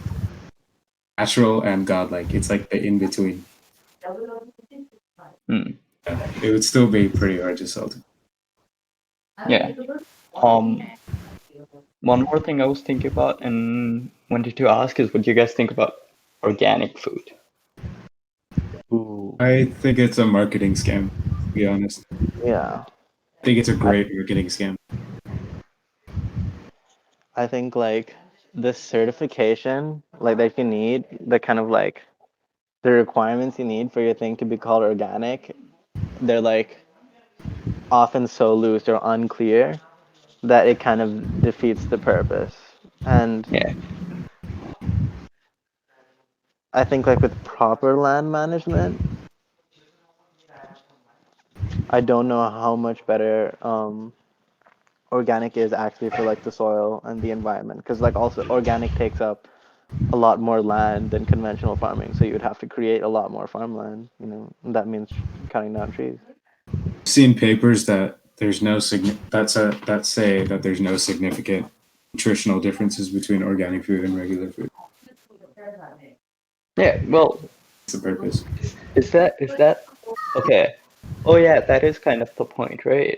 natural and godlike. It's like the in between. Mm. it would still be pretty hard to sell. Yeah. One more thing I was thinking about and wanted to ask is what you guys think about organic food. Ooh, I think it's a marketing scam, to be honest. yeah. I think it's a great marketing scam. I think like the certification like that you need, the kind of like the requirements you need for your thing to be called organic, they're like often so loose or unclear that it kind of defeats the purpose. And Yeah. I think like with proper land management, I don't know how much better organic is actually for like the soil and the environment, because like also organic takes up a lot more land than conventional farming, so you would have to create a lot more farmland, and that means cutting down trees. I've seen papers that there's no that say that there's no significant nutritional differences between organic food and regular food. Yeah. Well, It's the purpose. is that okay? Oh yeah, that is kind of the point, right?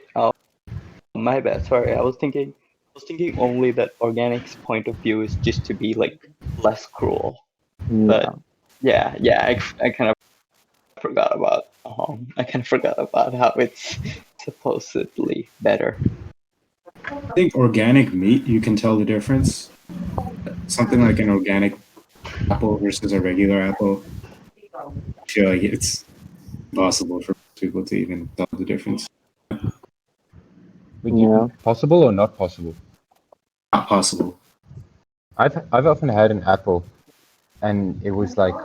My bad. Sorry, I was thinking only that organic's point of view is just to be like less cruel. But Yeah. yeah, I kind of forgot about how it's supposedly better. I think organic meat, you can tell the difference. Something like an organic apple versus a regular apple, I feel like it's impossible for people to even tell the difference. Yeah. Possible or not possible? Not possible. I've often had an apple, and it was like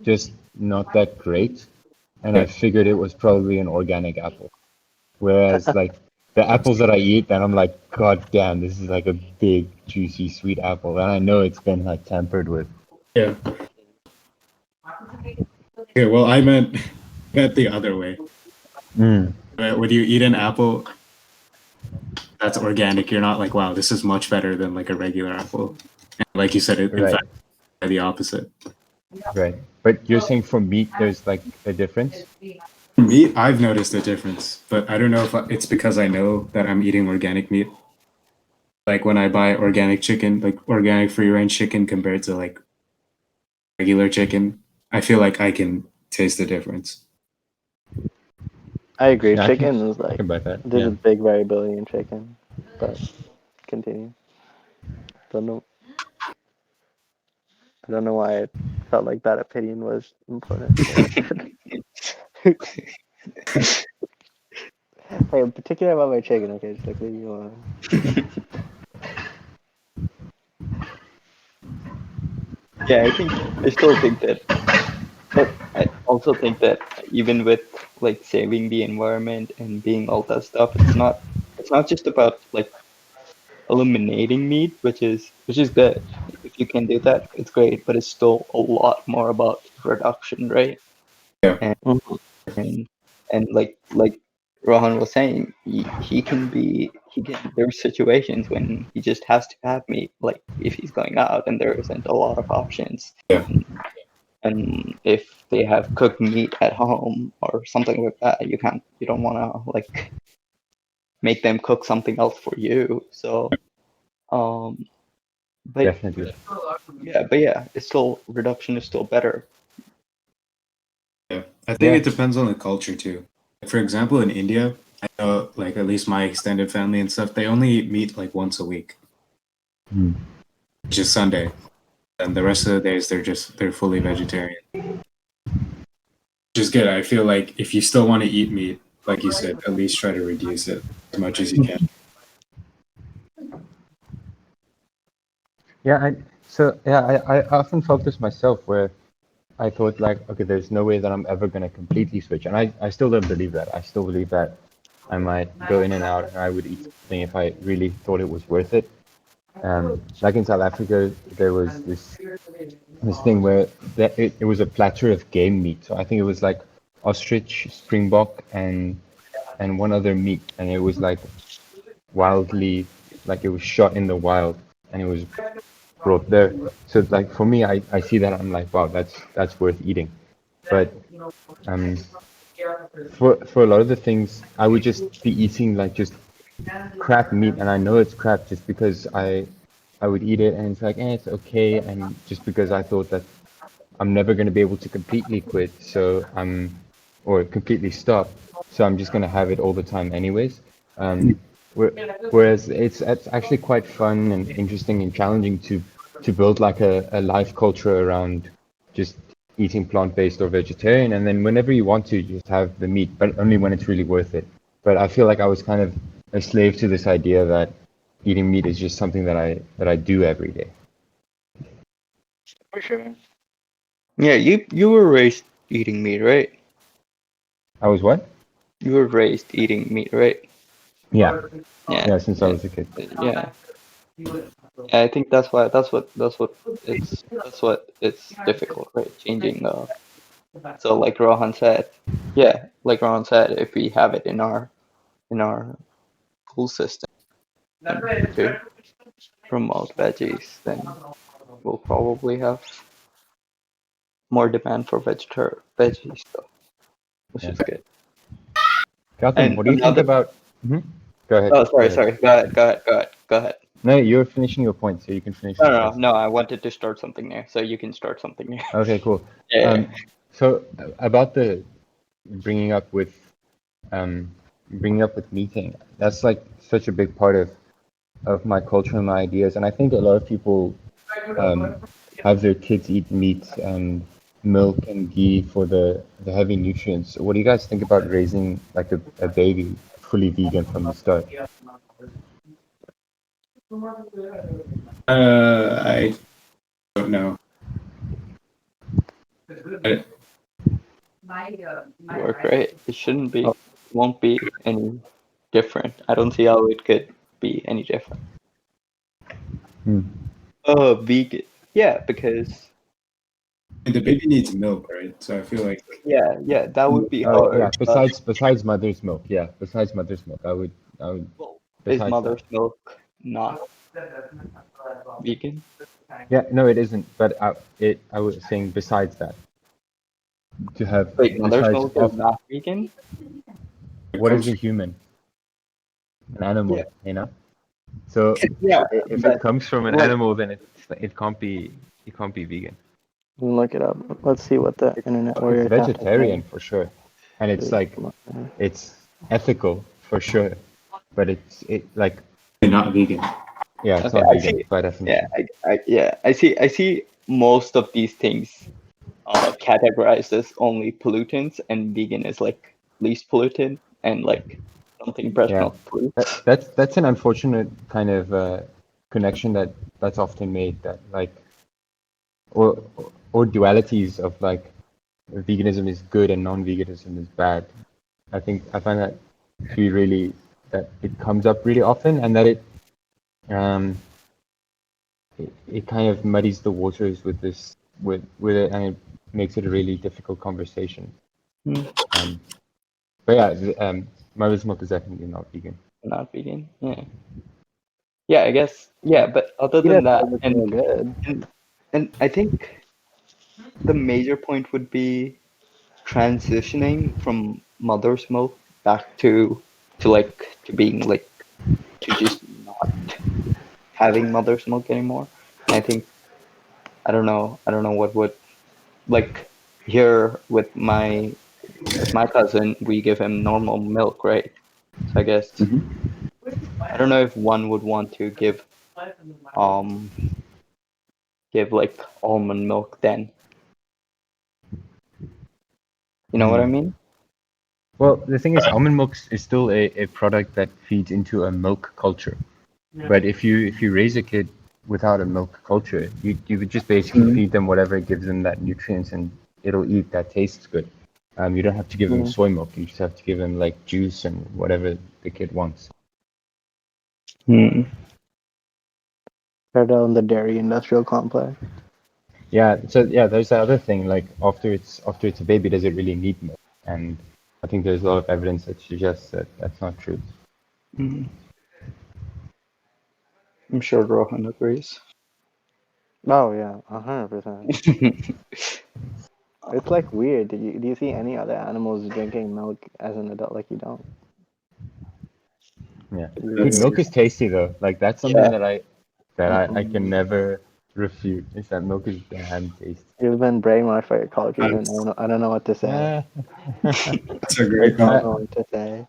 just not that great, and I figured it was probably an organic apple. Whereas like the apples that I eat, then I'm like, God damn, this is like a big, juicy, sweet apple, and I know it's been like tampered with. Yeah. Okay, well, I meant the other way. Mm, When you eat an apple that's organic, you're not like, wow, this is much better than like a regular apple. And like you said, in right, fact, the opposite. right. But you're saying for meat, there's like a difference? For meat, I've noticed a difference, but I don't know if it's because I know that I'm eating organic meat. Like when I buy organic chicken, like organic free range chicken compared to like regular chicken, I feel like I can taste the difference. I agree. Yeah, Chicken is I like can buy that. there's Yeah. a big variability in chicken, but continue. Don't know. I don't know why I felt like that opinion was important. Hey, I'm particular about my chicken. Okay, just like leave me alone. Yeah, I still think that, but I also think that even with like saving the environment and being all that stuff, it's not just about like eliminating meat, which is good. If you can do that, it's great, but it's still a lot more about reduction, right? Yeah. And Mhm. and, and like Rohan was saying, he can there's situations when he just has to have meat, like if he's going out and there isn't a lot of options. Yeah. And if they have cooked meat at home or something like that, you don't want to like make them cook something else for you. So um but Definitely. yeah, it's still reduction is still better. Yeah. I think Yeah. it depends on the culture too. For example, in India, I know like at least my extended family and stuff, they only eat meat like once a week, Mm. which is Sunday. And the rest of the days they're fully vegetarian. Which is good. I feel like if you still want to eat meat, like you said, at least try to reduce it as much as you can. Yeah, I often felt this myself where I thought like, okay, there's no way that I'm ever gonna completely switch. And I still don't believe that. I still believe that I might go in and out and I would eat something if I really thought it was worth it. Like in South Africa, there was this thing where it was a platter of game meat. So I think it was like ostrich, springbok, and one other meat, and it was like wildly, like it was shot in the wild, and it was brought there. So like for me, I see that I'm like, wow, that's worth eating. But um, for a lot of the things, I would just be eating like just crap meat, and I know it's crap just because I would eat it, and it's like, it's okay, and just because I thought that I'm never going to be able to completely quit, or completely stop, so I'm just going to have it all the time anyways. Um, whereas it's actually quite fun and interesting and challenging to build like a life culture around just eating plant-based or vegetarian, and then whenever you want to, just have the meat, but only when it's really worth it. But I feel like I was kind of a slave to this idea that eating meat is just something that I do every day. For sure. Yeah, you were raised eating meat, right? I was what? You were raised eating meat, right? Yeah, Yeah, yeah, since I yeah, was a kid. yeah. I think that's what it's difficult, right? Changing. So like Rohan said, yeah, like Rohan said, if we have it in our school system to promote veggies, then we'll probably have more demand for veggies stuff, which Yeah. is good. Catan, And what do you think another. about? Go ahead. Oh, Go sorry, ahead. sorry. Go ahead. No, you're finishing your point, so you can finish No, this no, no, first. no. I wanted to start something new, so you can start something new. Okay, cool. Yeah. So about the bringing up with um, bringing up with meeting, that's like such a big part of my culture and my ideas, and I think a lot of people um, have their kids eat meat and milk and ghee for the heavy nutrients. What do you guys think about raising like a baby fully vegan from the start? I don't know. I, Work, right? It shouldn't Oh, be, won't be any different. I don't see how it could be any different. Hmm. Oh, vegan. Yeah, because the baby needs milk, right? So I feel like yeah, that would be Yeah. hard. But Besides mother's milk, yeah. Besides mother's milk, I would. well, is Besides that, mother's milk not vegan? yeah. No, it isn't. But I was saying besides that, to have Wait, mother's besides milk is of not vegan? it what is comes a from human, an Yeah, animal, you know. So yeah, if it but comes from an like, animal, then it can't be vegan. look it up. Let's see what the internet It's warrior has to vegetarian say. for sure, and it's Dude, like come on. it's ethical for sure, but it like not vegan. yeah, it's okay, not I vegan see. by Yeah, definition. I see most of these things categorized as only pollutants, and vegan is like least pollutant, and like something breast Yeah, milk pollutes. that's an unfortunate kind of connection that's often made that like or or dualities of like veganism is good and non-veganism is bad. I find that to be really that it comes up really often and that um it kind of muddies the waters with this with it and it makes it a really difficult conversation. Hmm, Um, but yeah, mother's milk is definitely not vegan. not vegan. Yeah, yeah, I guess. Yeah, but other Eat than it that, because it's and so good. and and I think the major point would be transitioning from mother's milk back to being like to just not having mother's milk anymore. And I think I don't know what would like here with my cousin, we give him normal milk, right? So I guess I don't know if one would want to um give like almond milk then. You know what I Hmm. mean? Well, the thing is, almond milk is still a product that feeds into a milk culture. But if you raise a kid without a milk culture, you would just basically Mm, feed them whatever gives them that nutrients and it'll eat that tastes good. You don't have to give them mm, soy milk. You just have to give them like juice and whatever the kid wants. mm. Right out in the dairy industrial complex. Yeah. So yeah, there's the other thing. Like after it's a baby, does it really need milk? And I think there's a lot of evidence that suggests that that's not true. Mm. I'm sure Rohan agrees. Oh yeah, 100%. It's like weird. Do you see any other animals drinking milk as an adult? Like you don't. Yeah, It's dude, That's milk weird. is tasty though. Like that's something Yeah. that I can Mm-mm. never refute. Is that milk is damn tasty. You've been brainwashed by your culture, and that's, I don't know what to say. Ah. that's a Like great I don't call. know what to say.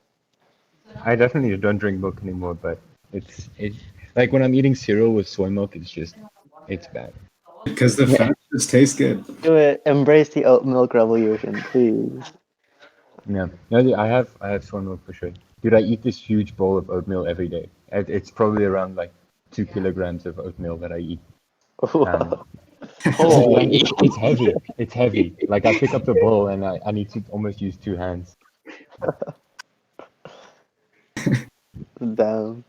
I definitely don't drink milk anymore, but it like when I'm eating cereal with soy milk, it's bad. Because the Yeah. fat just tastes good. Do it. Embrace the oat milk revolution, please. Yeah, no, dude, I have soy milk for sure. Dude, I eat this huge bowl of oatmeal every day. It's probably around like 2 kilograms of oatmeal that I eat. Um, no, dude, Holy. it's heavy. It's heavy. Like I pick up the bowl and I need to almost use 2 hands. Damn.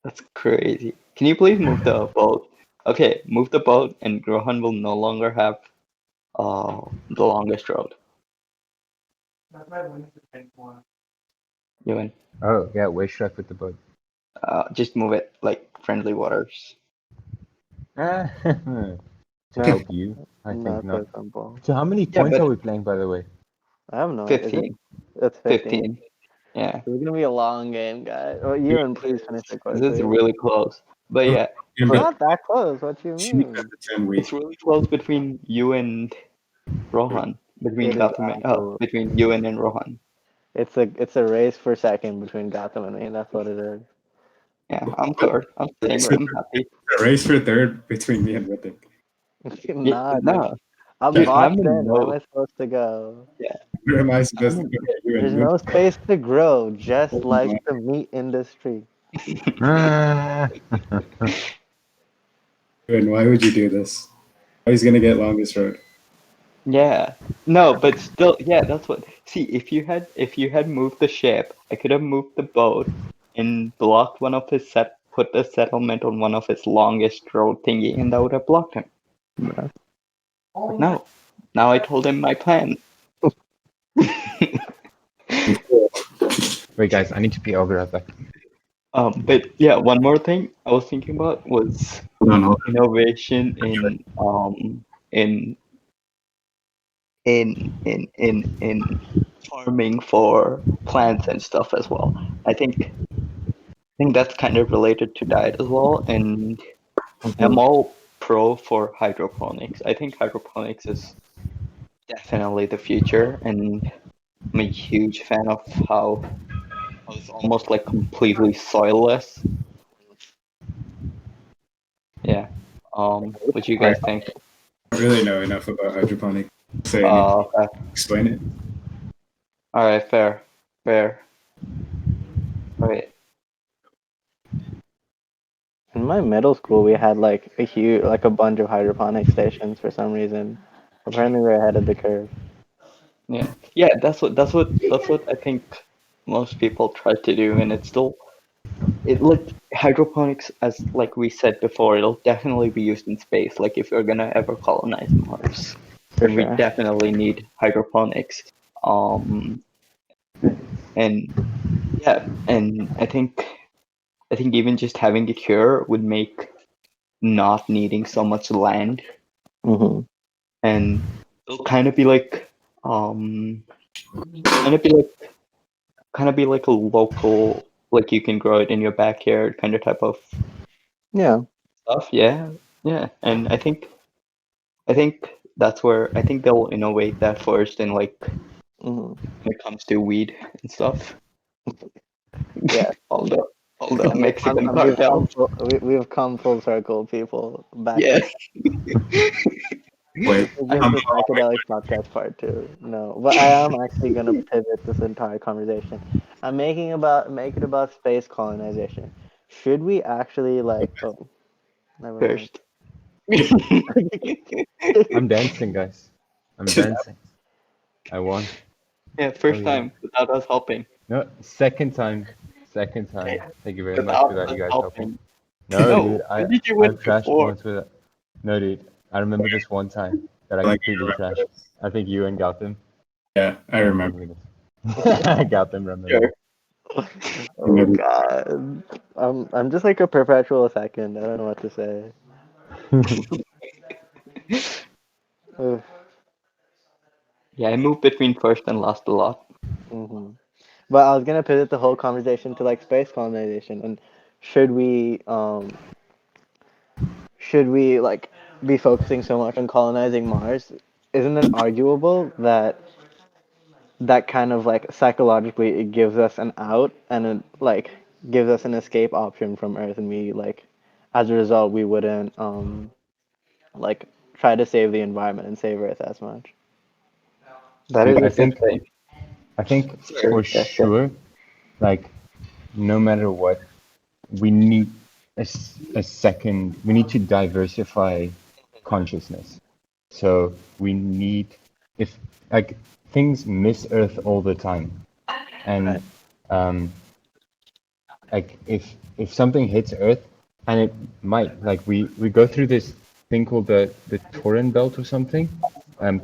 That's crazy. Can you please move the boat? Okay, move the boat, and Grohan will no longer have the longest road. You win. Oh yeah, where should I put the boat? Just move it like friendly waters. Ah, to No, help you, I think not not. so simple. So how many Yeah, points are but we playing, by the way? I have no idea. Is it? 15. It's 15. 15. Yeah. It's gonna be a long game, guys. Oh, you and please finish it This is quickly. really close. But yeah, It's But not that close. What you cheap at mean? the 10 week. it's really close between you and Rohan. Between It is Gautam absolute. between you and Rohan. It's a race for second between Gotham and me. That's what it is. Yeah, I'm third. I'm staying. Race I'm happy. a race for third between me and Ritik. Yeah, Nah, dude. no, I'm dude, boxed I'm in. in Where am no. I supposed to go? Yeah, Where am I I'm supposed to in. go? You There's and you. no space to grow, just Oh like my. the meat industry. Ah. And why would you do this? Oh, he's gonna get longest road. Yeah. No, but still, yeah, that's what. See, if you had moved the ship, I could have moved the boat and blocked one of his put the settlement on one of his longest road thingy, and that would have blocked him. Bruh. But no, now I told him my plan. Wait, guys, I need to pee. I'll be right back. But yeah, one more thing I was thinking about was Hold on, hold innovation in farming for plants and stuff as well. I think that's kind of related to diet as well, and I'm all pro for hydroponics. I think hydroponics is definitely the future, and I'm a huge fan of how it's almost like completely soilless. Yeah. What do you on. guys think? I don't really know enough about hydroponic. Say anything. Okay. Explain it. All right, fair, fair. All right. In my middle school, we had like a bunch of hydroponic stations for some reason. Apparently, we're ahead of the curve. Yeah, yeah. That's what I think most people try to do, and it's still like hydroponics, as like we said before, it'll definitely be used in space. Like if we're gonna ever colonize Mars, For then we sure. definitely need hydroponics. Um, and yeah, and I think even just having it here would make not needing so much land, Hmm. and it'll kind of be like kind of be like a local, like you can grow it in your backyard kind of type of Yeah. stuff. Yeah, yeah, and I think that's where I think they'll innovate that first, and like Hmm. when it comes to weed and stuff. Yeah. All the Mexican We've come cartels. we've come full circle, people. Back Yeah. to Wait, this is I'm the psychedelic podcast part two. No, but I am actually gonna pivot this entire conversation. I'm make it about space colonization. Should we actually like? Oh, never mind. First. I'm dancing, guys. I'm dancing. I won. Yeah, Oh first yeah. time without us helping. No, second time. Second time. Thank you very much Without without us you guys helping. helping. No, No, dude, when did you win I've trashed before? once with. No, dude, I remember this one time that I like, completely trashed. I think you and Gautam. yeah, I remember. Gautam remember. Sure. Oh God. I'm just like a perpetual second. I don't know what to say. Ugh. Yeah, I move between first and last a lot. Hmm. But I was gonna pivot the whole conversation to like space colonization and should we um should we like be focusing so much on colonizing Mars? Isn't it arguable that that kind of like psychologically it gives us an out and it like gives us an escape option from Earth and we like as a result we wouldn't like try to save the environment and save Earth as much. That Dude, is a good thing. I think Sorry. for Yeah. sure, like no matter what, we need a second. We need to diversify consciousness. So we need if like things miss Earth all the time, Right. and um, like if something hits Earth, and it might like we go through this thing called the Torrent Belt or something,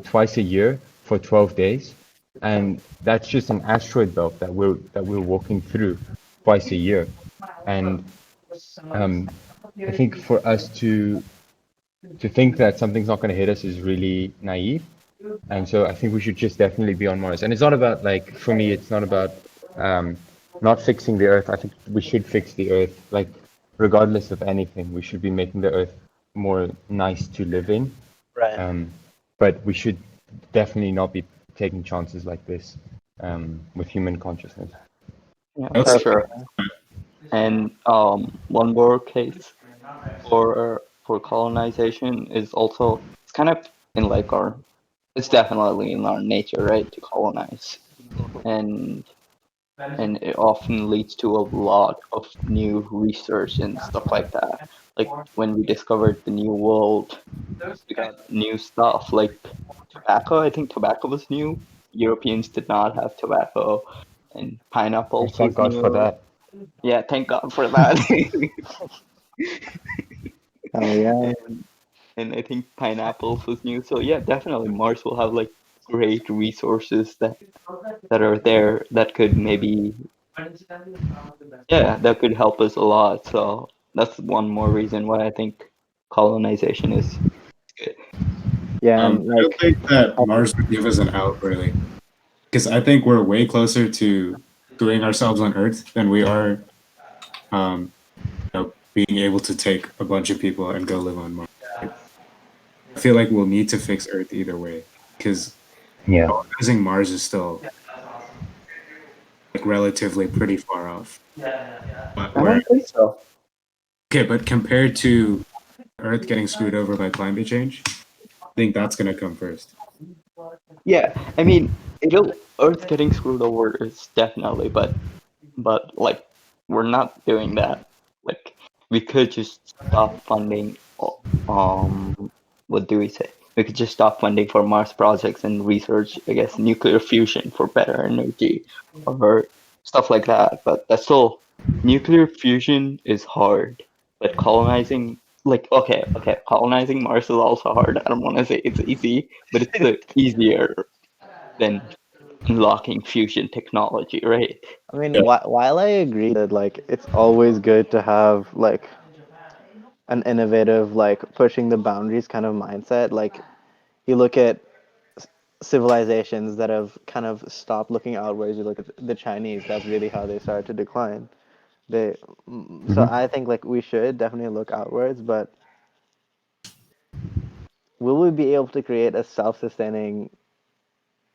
twice a year for 12 days, and that's just an asteroid belt that we're walking through twice a year, and um, I think for us to think that something's not going to hit us is really naive. And so I think we should just definitely be on Mars. And it's not about like for me, it's not about um, not fixing the Earth. I think we should fix the Earth. Like regardless of anything, we should be making the Earth more nice to live in. Right. Um, but we should definitely not be taking chances like this with human consciousness. Yeah, I for also sure. And one more case for colonization is also it's kind of in like our it's definitely in our nature, right, to colonize, and it often leads to a lot of new research and stuff like that. Like when we discovered the new world, we got new stuff like tobacco. I think tobacco was new. Europeans did not have tobacco, and Oh, pineapples thank was God for new. that. Yeah, thank God for that. Oh yeah. and and I think pineapples was new. So yeah, definitely Mars will have like great resources that are there that could maybe that could help us a lot. So that's one more reason why I think colonization is good. Yeah, and I don't like think that Mars would give us an out really, because I think we're way closer to doing ourselves on Earth than we are, um, being able to take a bunch of people and go live on Mars. Like, I feel like we'll need to fix Earth either way, because Yeah. colonizing Mars is still like relatively pretty far off. But I where don't think so. okay, but compared to Earth getting screwed over by climate change, I think that's gonna come first. Yeah, I mean, it'll Earth getting screwed over is definitely, but like we're not doing that. Like we could just stop funding. What do we say? We could just stop funding for Mars projects and research. I guess nuclear fusion for better energy, or stuff like that. But that's still nuclear fusion is hard. But colonizing, like colonizing Mars is also hard. I don't want to say it's easy, but it's easier than unlocking fusion technology, right? I mean, Yeah. while I agree that like it's always good to have like an innovative, like pushing the boundaries kind of mindset, like you look at civilizations that have kind of stopped looking outwards. You look at the Chinese. That's really how they started to decline. They, so Hmm. I think like we should definitely look outwards, but will we be able to create a self-sustaining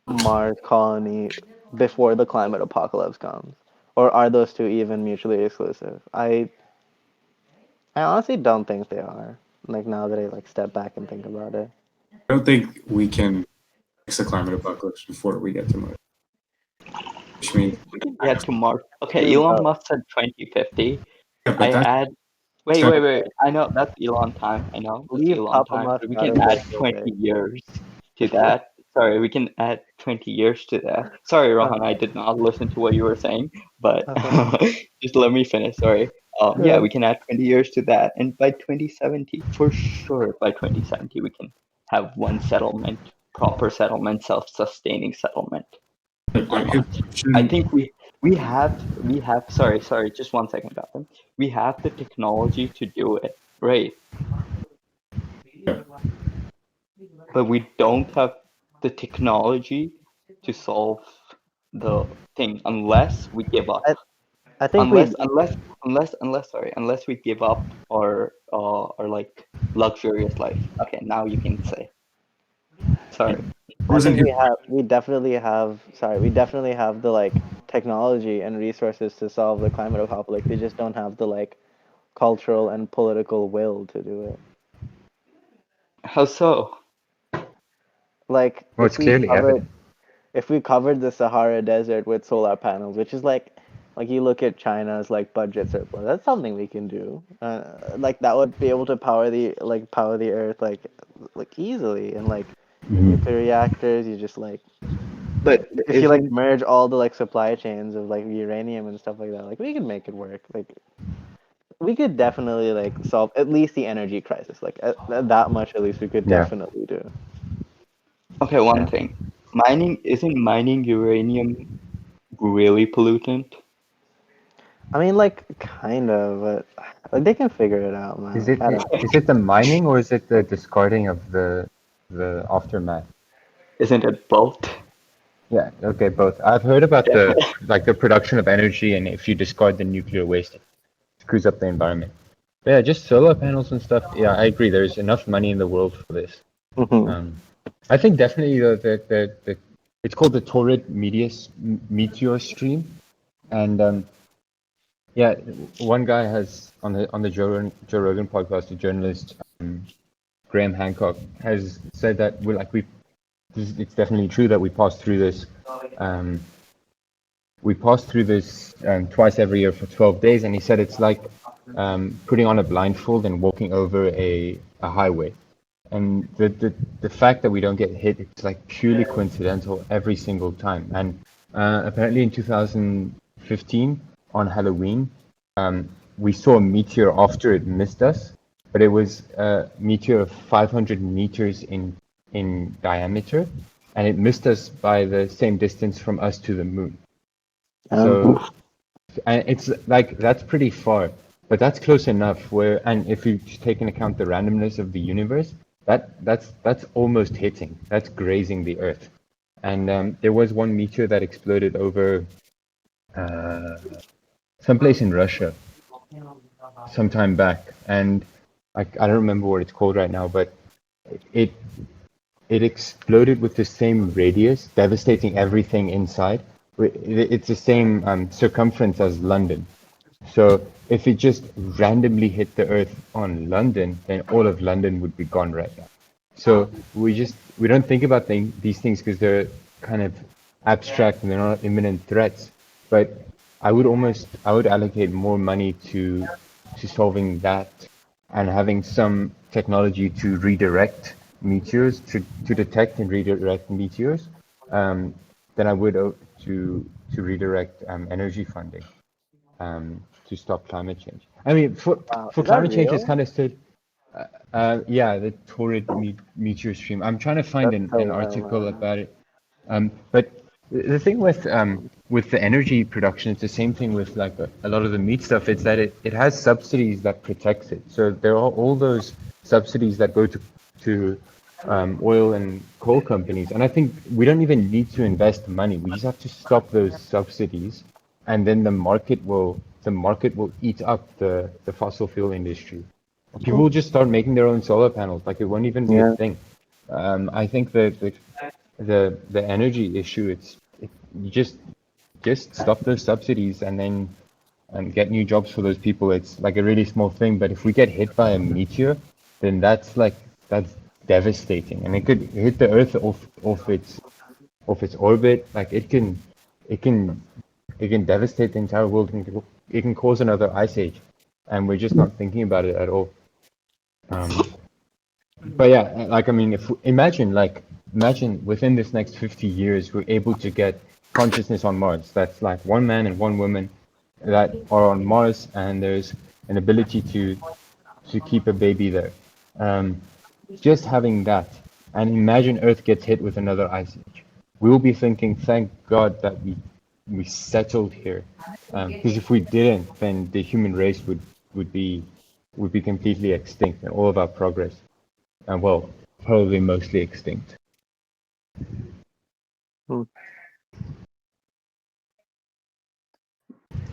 Mars colony before the climate apocalypse comes? Or are those two even mutually exclusive? I honestly don't think they are. Like now that I like step back and think about it. I don't think we can fix the climate apocalypse before we get to Mars, which means We can get to Mars. Okay, Zoom Elon out. Musk said 2050. yeah, but I that's add. Wait, kind wait, of wait. I know that's Elon time. I know that's Leave Elon Papa time. Musk But we out can of add this real 20 quick. years to that. Sorry, we can add 20 years to that. Sorry, Rohan, I Okay. did not listen to what you were saying, but Okay. just let me finish. Sorry. Yeah, Yeah. we can add 20 years to that, and by 2070, for sure, by 2070, we can have one settlement, proper settlement, self-sustaining settlement on his Mars. I question. think we have sorry, just one second, Gotham. We have the technology to do it, right? Yeah, But we don't have the the technology to solve the thing unless we give up. I I think we Unless we give up our like luxurious life. Okay, now you can say. Sorry. I Wasn't think his we definitely have the like technology and resources to solve the climate apocalypse. We just don't have the like cultural and political will to do it. How so? Like Well, it's clearly evident. if we covered the Sahara Desert with solar panels, which is like you look at China's like budget surplus, that's something we can do. Like that would be able to power the earth like easily and like nuclear reactors. You just like But if you like isn't merge all the like supply chains of like uranium and stuff like that, like we can make it work. Like we could definitely like solve at least the energy crisis. Like that much at least we could Yeah, definitely do. okay, one yeah. thing. Mining uranium really pollutant? I mean, like kind of, but like they can figure it out, man. Is Like it I don't know. is it the mining or is it the discarding of the aftermath? Isn't it both? Yeah, okay, both. I've heard about the like the production of energy, and if you discard the nuclear waste, it screws up the environment. But yeah, just solar panels and stuff. Yeah, I agree. There's enough money in the world for this. Mhm. Um, I think definitely the it's called the Taurid meteor stream, and yeah, one guy has on the Joe Rogan podcast, a journalist, Graham Hancock, has said that it's definitely true that we pass through this. Um, we pass through this twice every year for 12 days, and he said it's like putting on a blindfold and walking over a highway. And the fact that we don't get hit, it's like purely coincidental every single time. And apparently in 2015 on Halloween, we saw a meteor after it missed us, but it was a meteor of 500 meters in diameter, and it missed us by the same distance from us to the moon. So Oof. and it's like that's pretty far, but that's close enough where, and if you take into account the randomness of the universe, that's almost hitting, that's grazing the Earth. And there was one meteor that exploded over uh, someplace in Russia some time back, and I don't remember what it's called right now, but it it exploded with the same radius, devastating everything inside. It's the same circumference as London. So if it just randomly hit the Earth on London, then all of London would be gone right now. So we don't think about these things because they're kind of abstract and they're not imminent threats. But I would allocate more money to solving that and having some technology to redirect meteors to detect and redirect meteors um, than I would to redirect energy funding to stop climate change. I mean, Wow, for is that climate change, it's real? kind of still, yeah, the torrid meteor stream. I'm trying to find That's so an wild, article man. about it. But the thing with the energy production, it's the same thing with like a lot of the meat stuff. It's that it has subsidies that protects it. So there are all those subsidies that go to oil and coal companies, and I think we don't even need to invest money. We just have to stop those subsidies, and then the market will eat up the fossil fuel industry. People will just start making their own solar panels. Like it won't even be a Yeah. thing. I think that the energy issue, you just stop those subsidies and then get new jobs for those people. It's like a really small thing, but if we get hit by a meteor, then that's devastating, and it could hit the Earth off its orbit. Like it can it can devastate the entire world. It can cause another ice age, and we're just not thinking about it at all. Um, but yeah, like I mean, if imagine within this next 50 years we're able to get consciousness on Mars. That's like one man and one woman that are on Mars, and there's an ability to keep a baby there. Um, just having that, and imagine Earth gets hit with another ice age. We will be thinking, thank God that we settled here, because if we didn't, then the human race would be would be completely extinct, and all of our progress, and well, probably mostly extinct. To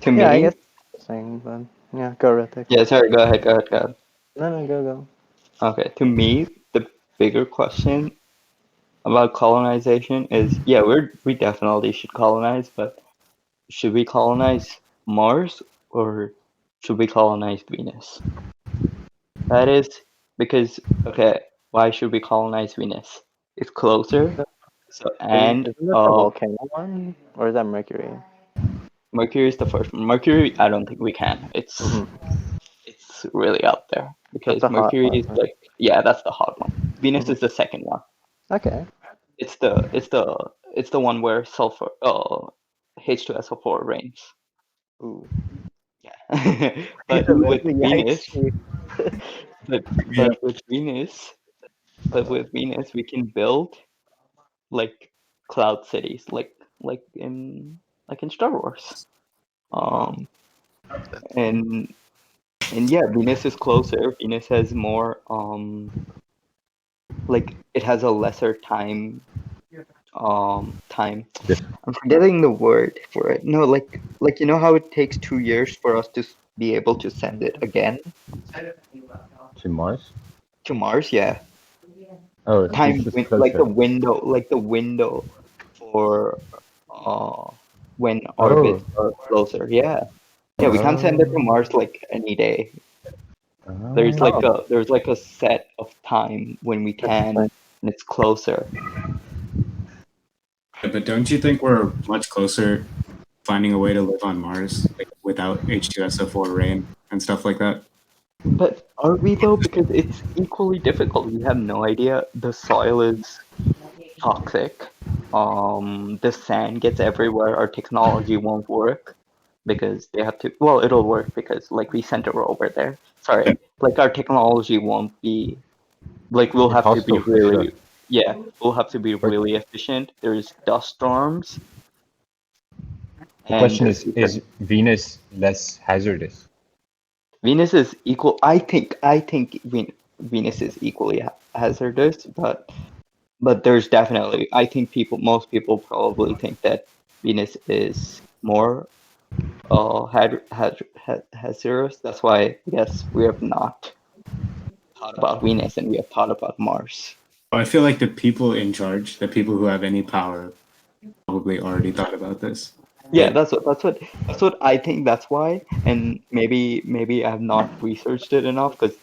Yeah, I me, guess saying, but yeah, go Ritik. yeah, sorry, go ahead, go ahead, go ahead. No, no, go. Okay, to me, the bigger question about colonization is, yeah, we definitely should colonize, but should we colonize Mars or should we colonize Venus? That is because, okay, why should we colonize Venus? It's closer, so and Isn't that the volcano one, or is that Mercury? Mercury is the first one. Mercury, I don't think we can. Hmm. It's really out there That's because the hot Mercury one, is right? like, yeah, that's the hot one. Venus Hmm. is the second one. Okay. It's the one where sulfur H2SO4 reigns. Ooh. Yeah. But with Venus, Yikes. but Yeah. but with Venus, but with Venus we can build like cloud cities, like in like in Star Wars. Um and yeah, Venus is closer. Venus has more like it has a lesser time. This I'm forgetting the word for it. No, like you know how it takes 2 years for us to be able to send it again to Mars. to Mars? Yeah, Oh, time this is like closer. the window for uh when Oh, orbits are closer. Yeah, yeah, we can't send it to oh, Mars like any day. oh. There's like a set of time when we That's can, fine. and it's closer. Yeah, but don't you think we're much closer finding a way to live on Mars, like without H2SO4 rain and stuff like that? But are we though? Because it's equally difficult. We have no idea. The soil is toxic. The sand gets everywhere. Our technology won't work because they have to. Well, it'll work because like we sent a rover there. Sorry, like our technology won't be like we'll It's have to be hostile for sure. really, yeah, we'll have to be But really efficient. There's dust storms the and question is Venus less hazardous? Venus is equal. I think Venus is equally hazardous, but there's definitely, I think most people probably think that Venus is more hazardous. That's why I guess we have not thought about Venus and we have thought about Mars. I feel like the people in charge, the people who have any power, probably already thought about this. Yeah, Right? that's what I think. That's why, and maybe I have not researched it enough because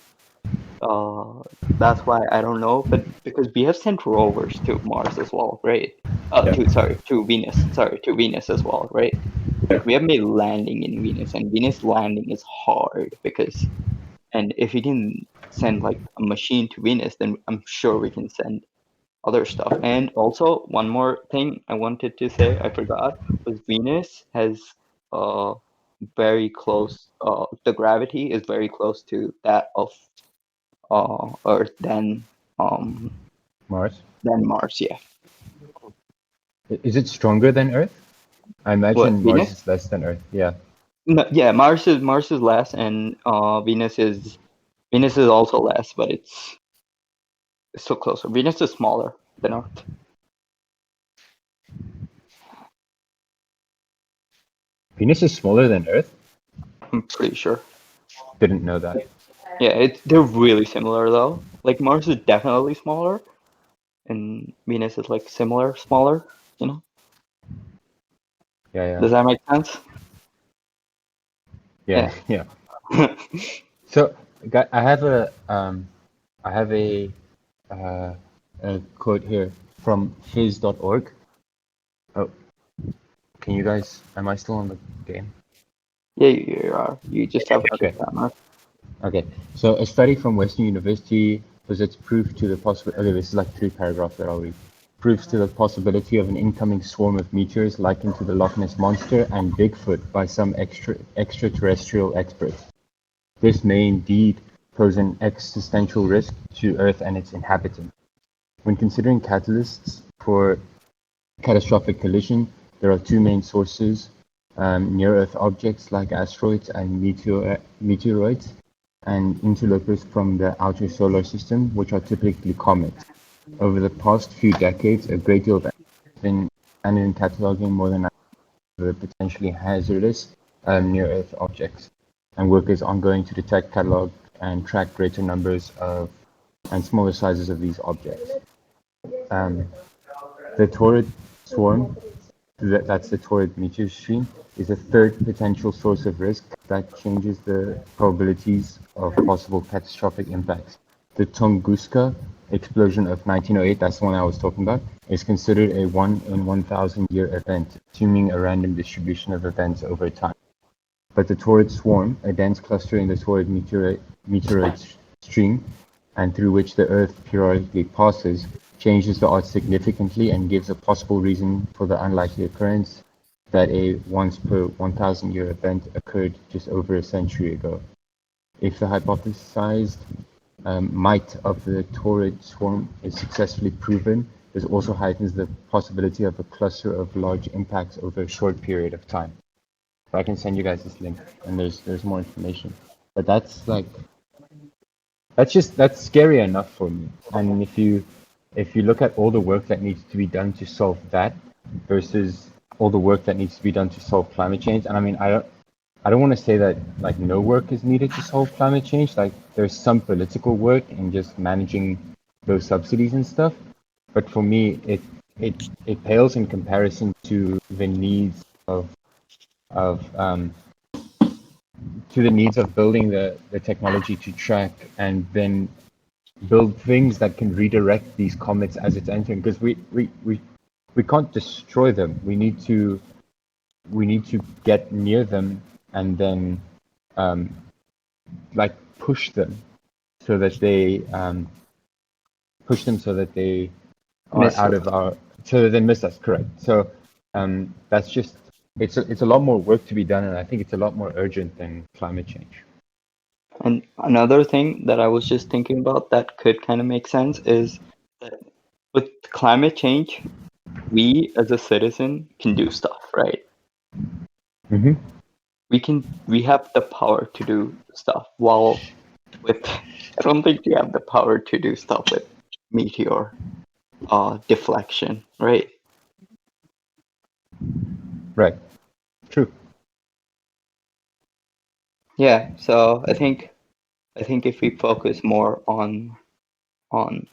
that's why I don't know. But because we have sent rovers to Mars as well, right? Yeah. To Venus. Sorry, to Venus as well, right? Like we have made landing in Venus, and Venus landing is hard because, and if we can send like a machine to Venus, then I'm sure we can send other stuff. And also one more thing I wanted to say, I forgot, was Venus has uh very close the gravity is very close to that of Earth Mars. than Mars. Yeah. Is it stronger than Earth? I What, imagine Mars Venus? is less than Earth. Yeah. No, yeah, Mars is less, and Venus is also less, but it's still closer. Venus is smaller than Earth. Venus is smaller than Earth? I'm pretty sure. Didn't know that. Yeah, they're really similar though. Like Mars is definitely smaller, and Venus is like similar, smaller. You know, Yeah, does that make sense? yeah, Yeah. yeah. So, I have uh, a quote here from phys.org. Oh, can you guys? Am I still on the game? Yeah, you are. You just have a Okay. kick on. Okay. So, a study from Western University presents proof to the possibility. Okay, this is like 3 paragraphs that I'll read. Proves to the possibility of an incoming swarm of meteors likened to the Loch Ness Monster and Bigfoot by some extraterrestrial experts. This may indeed pose an existential risk to Earth and its inhabitants. When considering catalysts for catastrophic collision, there are two main sources: near-Earth objects like asteroids and meteoroids, and interlopers from the outer solar system, which are typically comets. Over the past few decades, a great deal of effort has been spent in cataloging more than the potentially hazardous near-Earth objects, and work is ongoing to detect, catalog, and track greater numbers of and smaller sizes of these objects. Um, the Taurid swarm, that's the Taurid meteor stream, is a third potential source of risk that changes the probabilities of possible catastrophic impacts. The Tunguska explosion of 1908, that's the one I was talking about, is considered a 1 in 1,000 year event, assuming a random distribution of events over time. But the Taurid swarm, a dense cluster in the Taurid meteoroid stream, and through which the Earth periodically passes, changes the odds significantly and gives a possible reason for the unlikely occurrence that a once per 1,000 year event occurred just over a century ago. If the hypothesized might of the Taurid swarm is successfully proven, this also heightens the possibility of a cluster of large impacts over a short period of time. So I can send you guys this link, and there's more information. But that's like that's scary enough for me. And if you look at all the work that needs to be done to solve that versus all the work that needs to be done to solve climate change, and I mean I don't want to say that like no work is needed to solve climate change. Like there's some political work in just managing those subsidies and stuff. But for me, it pales in comparison to the needs of to the needs of building the technology to track and then build things that can redirect these comets as it's entering, because we can't destroy them. We need to get near them and then like push them so that they are Miss out us. of our so that they miss us, correct. So that's just it's a lot more work to be done, and I think it's a lot more urgent than climate change. And another thing that I was just thinking about that could kind of make sense is that with climate change, we as a citizen can do stuff, right? Mm-hmm. We have the power to do stuff. While with I don't think we have the power to do stuff with meteor deflection, right? Right. True. Yeah, so I think if we focus more on on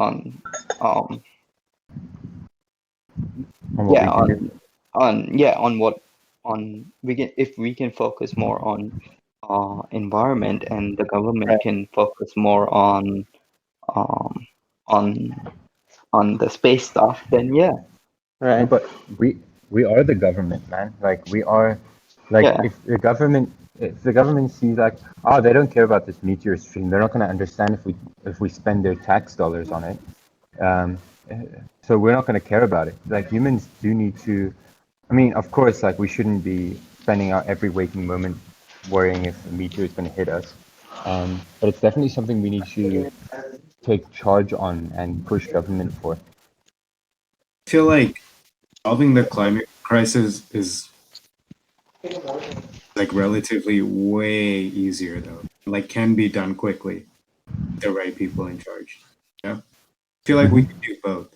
um On what yeah we can do. on what on we can if we can focus more on environment, and the government can focus more um on on the space stuff, then yeah. No, Right. but we are the government, man. Like we are, like Yeah. if the government sees like, oh, they don't care about this meteor stream, they're not going to understand if we spend their tax dollars on it. Um, so we're not going to care about it. Like humans do need to. I mean, of course, like we shouldn't be spending our every waking moment worrying if a meteor is going to hit us. But it's definitely something we need to take charge on and push government for. I feel like solving the climate crisis is like relatively way easier though. Like can be done quickly. With the right people in charge. Yeah. I feel like we Mhm. could do both.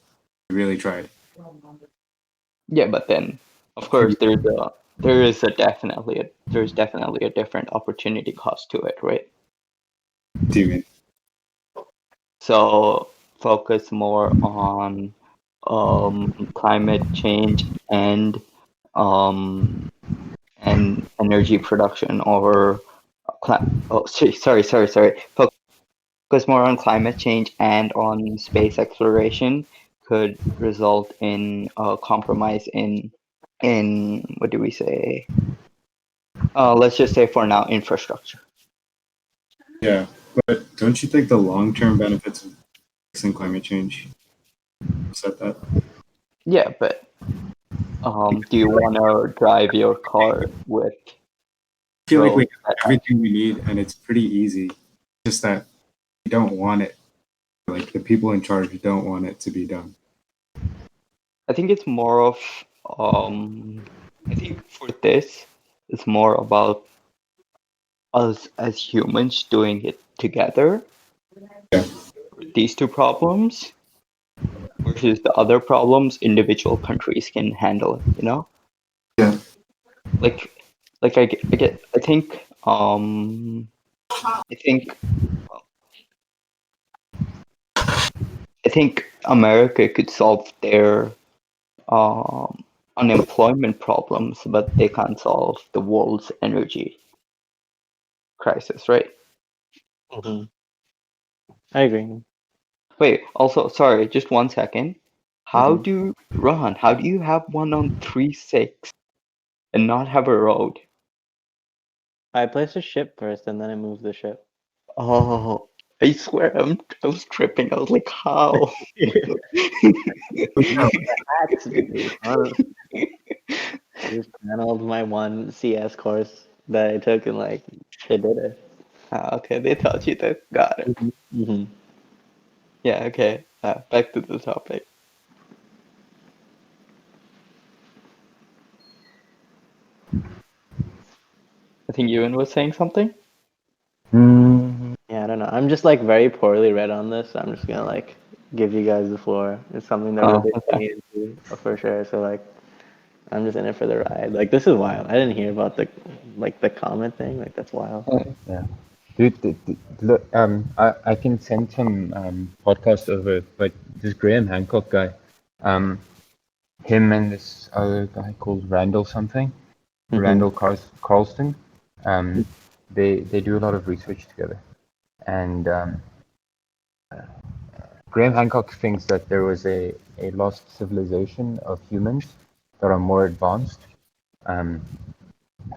We really tried. Yeah, but then of course there's definitely a different opportunity cost to it, right? Do you mean? So focus more on climate change um and energy production, or sorry. Focus more on climate change and on space exploration could result in a compromise in what do we say? Let's just say for now infrastructure. Yeah. But don't you think the long term benefits of fixing climate change said that? Yeah, but do you want to drive your car with I feel like we roads have that have? everything we need and it's pretty easy. Just that we don't want it. Like the people in charge don't want it to be done. I think it's more of um. I think for this, it's more about us as humans doing it together Yeah. These two problems versus the other problems individual countries can handle, you know? Yeah. Like I think I think America could solve their unemployment problems, but they can't solve the world's energy crisis, right? Hmm. I agree. Wait, also, sorry, just 1 second. Hmm. How do you have one on 3.6 and not have a road? I placed a ship first, and then I moved the ship. Oh, I swear I was tripping. I was like, how? Hacks, dude. Honestly, just channeled my one CS course that I took, and like it did it. Ah, okay, they taught you that. Got it. Hmm. Yeah, okay. Back to the topic. I think Ewan was saying something. Mm, Yeah, I don't know. I'm just like very poorly read on this. So I'm just gonna like give you guys the floor. It's something that Oh, really got okay. me into for sure. So like I'm just in it for the ride. Like this is wild. I didn't hear about the comment thing. Like that's wild. yeah. Dude, look, I can send some podcasts over, but this Graham Hancock guy, um, him and this other guy called Randall something, Hmm. Carlston, um, they do a lot of research together, and Graham Hancock thinks that there was a lost civilization of humans that are more advanced, um,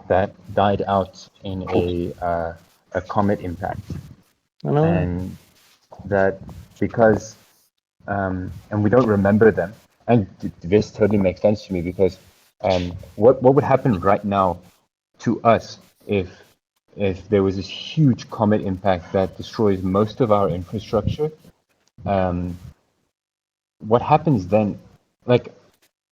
that died out in a comet impact, I know. and that because and we don't remember them. And this totally makes sense to me because what would happen right now to us if there was this huge comet impact that destroys most of our infrastructure? Um, what happens then? Like,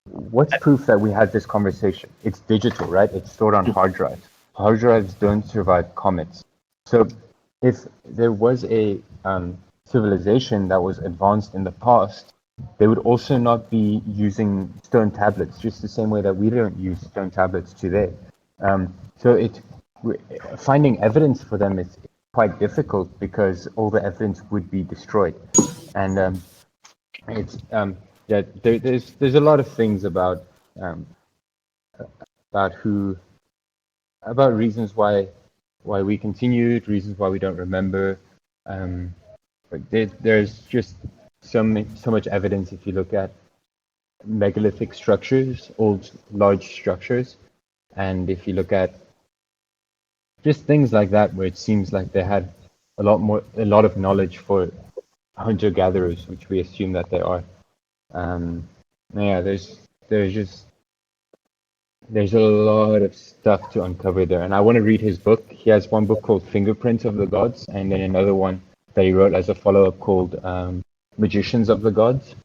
what's proof that we had this conversation? It's digital, right? It's stored on hard drives. Hard drives don't survive comets. So if there was a civilization that was advanced in the past, they would also not be using stone tablets, just the same way that we don't use stone tablets today. So finding evidence for them is quite difficult because all the evidence would be destroyed, and it's yeah. There's a lot of things um, about who about reasons why we continued, reasons why we don't remember. But there's just so much evidence if you look at megalithic structures, old large structures, and if you look at just things like that, where it seems like they had a lot of knowledge for hunter gatherers, which we assume that they are. Um, yeah, there's just there's a lot of stuff to uncover there, and I want to read his book. He has one book called Fingerprints of the Gods, and then another one that he wrote as a follow-up called Magicians of the Gods.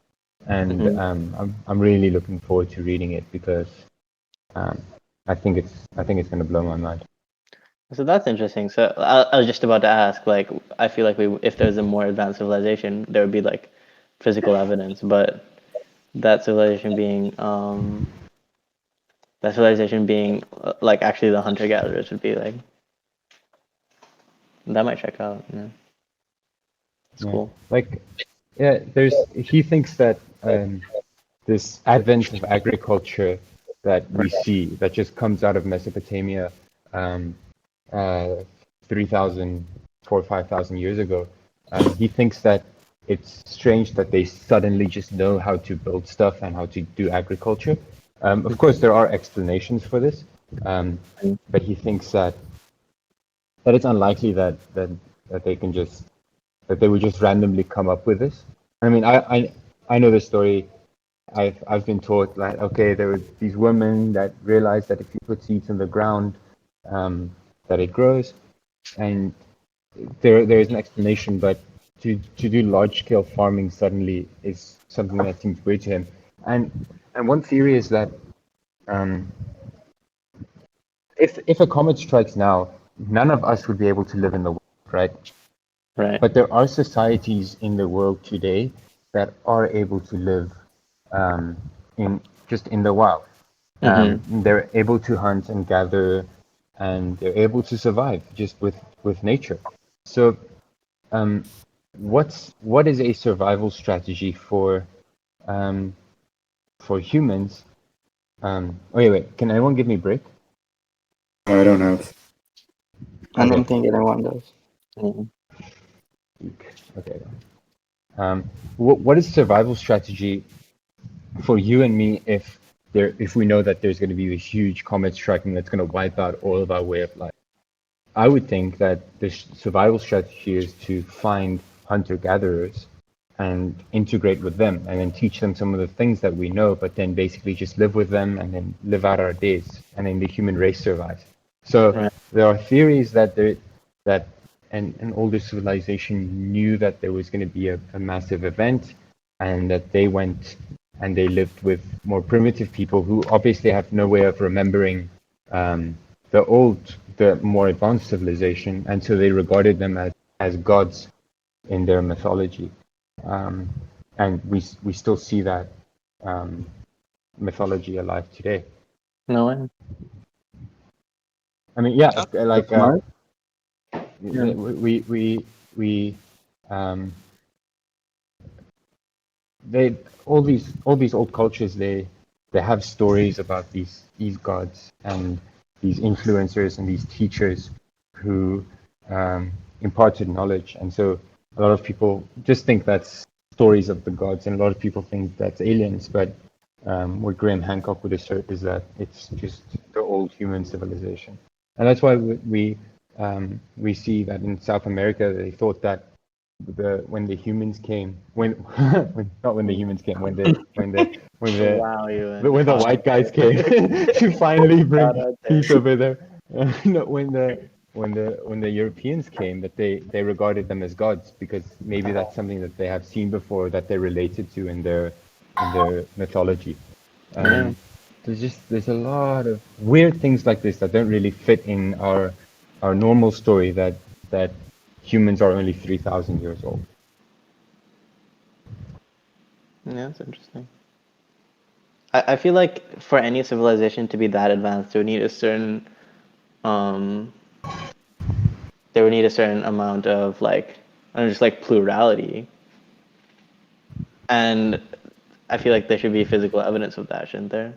And Hmm. I'm really looking forward to reading it because um, I think it's going to blow my mind. So that's interesting. So I was just about to ask. Like I feel like if there's a more advanced civilization, there would be like physical evidence, but that civilization being like actually the hunter gatherers would be like that might check out. Yeah, it's Yeah, cool. like yeah, there's he thinks that this advent of agriculture that we see that just comes out of Mesopotamia um, uh, 3,000, 5,000 years ago. He thinks that it's strange that they suddenly just know how to build stuff and how to do agriculture. Of course, there are explanations for this, um, but he thinks that it's unlikely that they can just that they would just randomly come up with this. I mean, I know the story. I've been taught like okay, there were these women that realized that if you put seeds in the ground, um, that it grows, and there is an explanation, but to do large scale farming suddenly is something that seems weird to him. And one theory is that um, if a comet strikes now, none of us would be able to live in the world, right? Right. But there are societies in the world today that are able to live um, in just in the wild. Mm-hmm. They're able to hunt and gather, and they're able to survive just with nature. So, um, what is a survival strategy um, for humans? Wait. Can anyone give me a break? I don't have. I Okay. don't think anyone does. Okay. What is survival strategy for you and me if we know that there's going to be this huge comet striking that's going to wipe out all of our way of life? I would think that the survival strategy is to find hunter-gatherers and integrate with them and then teach them some of the things that we know, but then basically just live with them and then live out our days and then the human race survives. So Right. there are theories that an older civilization knew that there was going to be a massive event and that they went and they lived with more primitive people who obviously have no way of remembering um, the more advanced civilization, and so they regarded them as gods in their mythology. Um, and we still see that um, mythology alive today. No way. I mean, yeah, That's like smart. Yeah. we they all these old cultures they have stories about these gods and these influencers and these teachers who imparted knowledge, and so a lot of people just think that's stories of the gods, and a lot of people think that's aliens, but what Graham Hancock would assert is that it's just the old human civilization, and that's why we see that in South America they thought that when the humans came not when the humans came Wow, you when the caught white up guys there. came to finally bring Caught up peace there. over there. No, when the Europeans came, that they regarded them as gods because maybe that's something that they have seen before that they related to in their mythology. Yeah. Um, there's a lot of weird things like this that don't really fit in our normal story that humans are only 3,000 years old. Yeah, that's interesting. I feel like for any civilization to be that advanced, they would need a certain um they would need a certain amount of like I don't know, just like plurality. And I feel like there should be physical evidence of that, shouldn't there?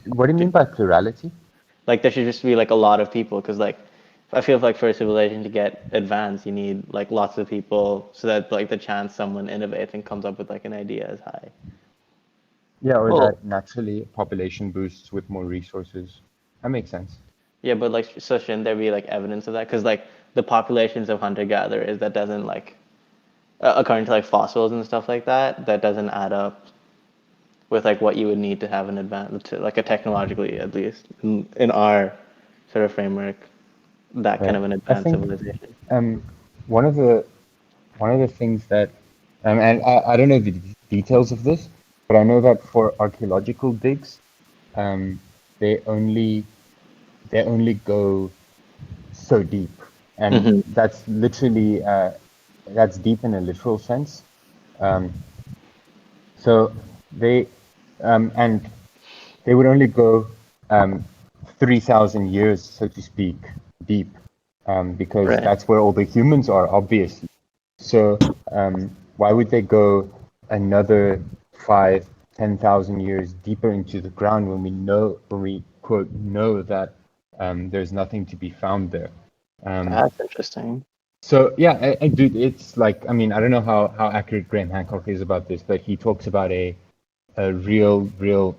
What do you mean by plurality? Like there should just be like a lot of people, because like I feel like for a civilization to get advanced, you need like lots of people, so that like the chance someone innovates and comes up with like an idea is high. Yeah, or Well, that naturally population boosts with more resources. That makes sense. Yeah, but like so shouldn't there be like evidence of that? Because like the populations of hunter gatherers, that doesn't like according to like fossils and stuff like that, that doesn't add up with like what you would need to have an advanced, like a technologically at least in our sort of framework, that kind Right. of an I advanced think civilization. um, one of the one of the things that and I don't know the details of this, but I know that for archaeological digs, um, they only they only go so deep, and Mm-hmm. that's literally that's deep in a literal sense. Um, so they and they would only go 3,000 years, so to speak, deep, because Right. that's where all the humans are, obviously. So why would they go another 5, 10,000 years deeper into the ground when we quote know that there's nothing to be found there? That's interesting. So yeah, I do. It's like, I mean, I don't know how accurate Graham Hancock is about this, but he talks about a real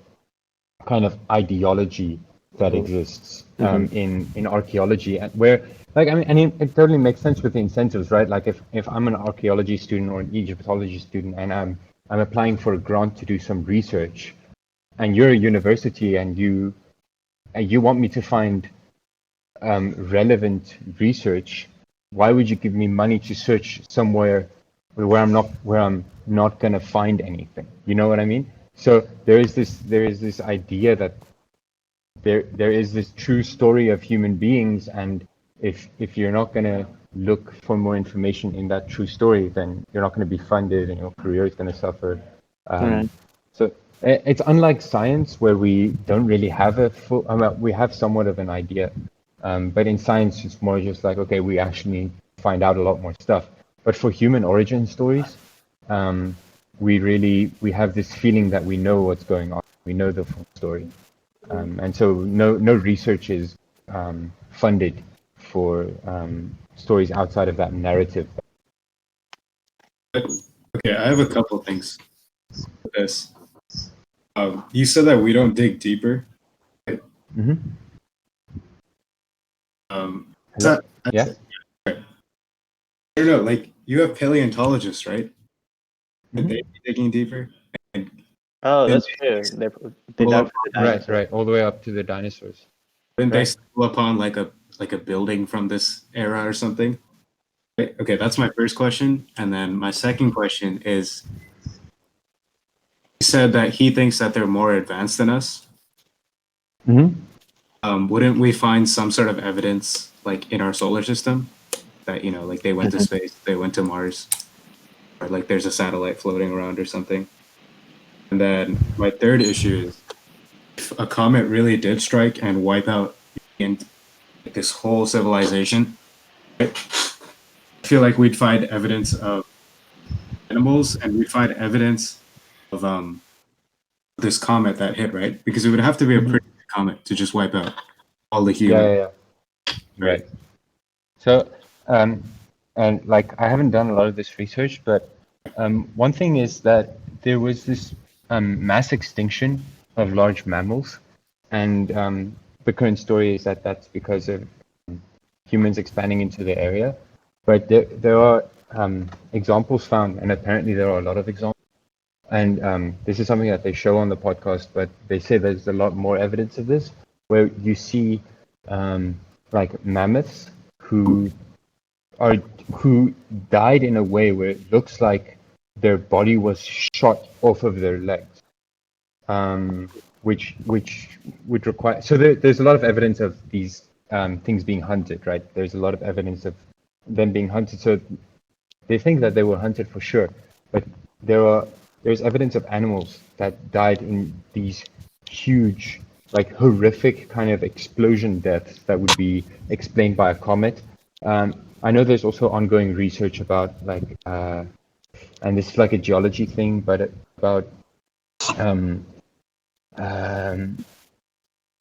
kind of ideology that exists Mm-hmm. in archaeology, and where like I mean, and it totally makes sense with the incentives, right? Like if I'm an archaeology student or an Egyptology student and I'm applying for a grant to do some research, and you're a university and you want me to find relevant research, why would you give me money to search somewhere where I'm not gonna find anything? You know what I mean? So there is this idea that there is this true story of human beings, and if you're not gonna look for more information in that true story, then you're not going to be funded and your career is going to suffer. Right. So it's unlike science where we don't really have a full, we have somewhat of an idea. But in science, it's more just like, okay, we actually need to find out a lot more stuff. But for human origin stories, we have this feeling that we know what's going on. We know the full story. And so no research is funded for stories outside of that narrative. Okay, I have a couple things for this. You said that we don't dig deeper. Mm-hmm. Is that, Yeah. I don't know, like you have paleontologists, right? Would Mhm. they be digging deeper? Oh, Then that's true. They stumble dug up, for the Right, dinosaurs. right, all the way up to the dinosaurs. didn't they Right. stumble upon like a building from this era or something? Okay, that's my first question. And then my second question is, he said that he thinks that they're more advanced than us. Mm-hmm. Wouldn't we find some sort of evidence, like in our solar system, that like they went to space, they went to Mars, or like there's a satellite floating around or something? And then my third issue is, if a comet really did strike and wipe out this whole civilization, right? I feel like we'd find evidence of animals, and we'd find evidence of this comet that hit, right? Because it would have to be a Mm-hmm. pretty big comet to just wipe out all the Yeah, humans, yeah, yeah. right? Right. So, and like I haven't done a lot of this research, but one thing is that there was this mass extinction of large mammals, and the current story is that that's because of humans expanding into the area. But there are examples found, and apparently there are a lot of examples. And this is something that they show on the podcast, but they say there's a lot more evidence of this, where you see like mammoths who are who died in a way where it looks like their body was shot off of their legs, which would require. So there's a lot of evidence of these things being hunted, right? There's a lot of evidence of them being hunted. So they think that they were hunted for sure, but there's evidence of animals that died in these huge, like horrific kind of explosion deaths that would be explained by a comet. I know there's also ongoing research about like, and this is like a geology thing, but about um, um,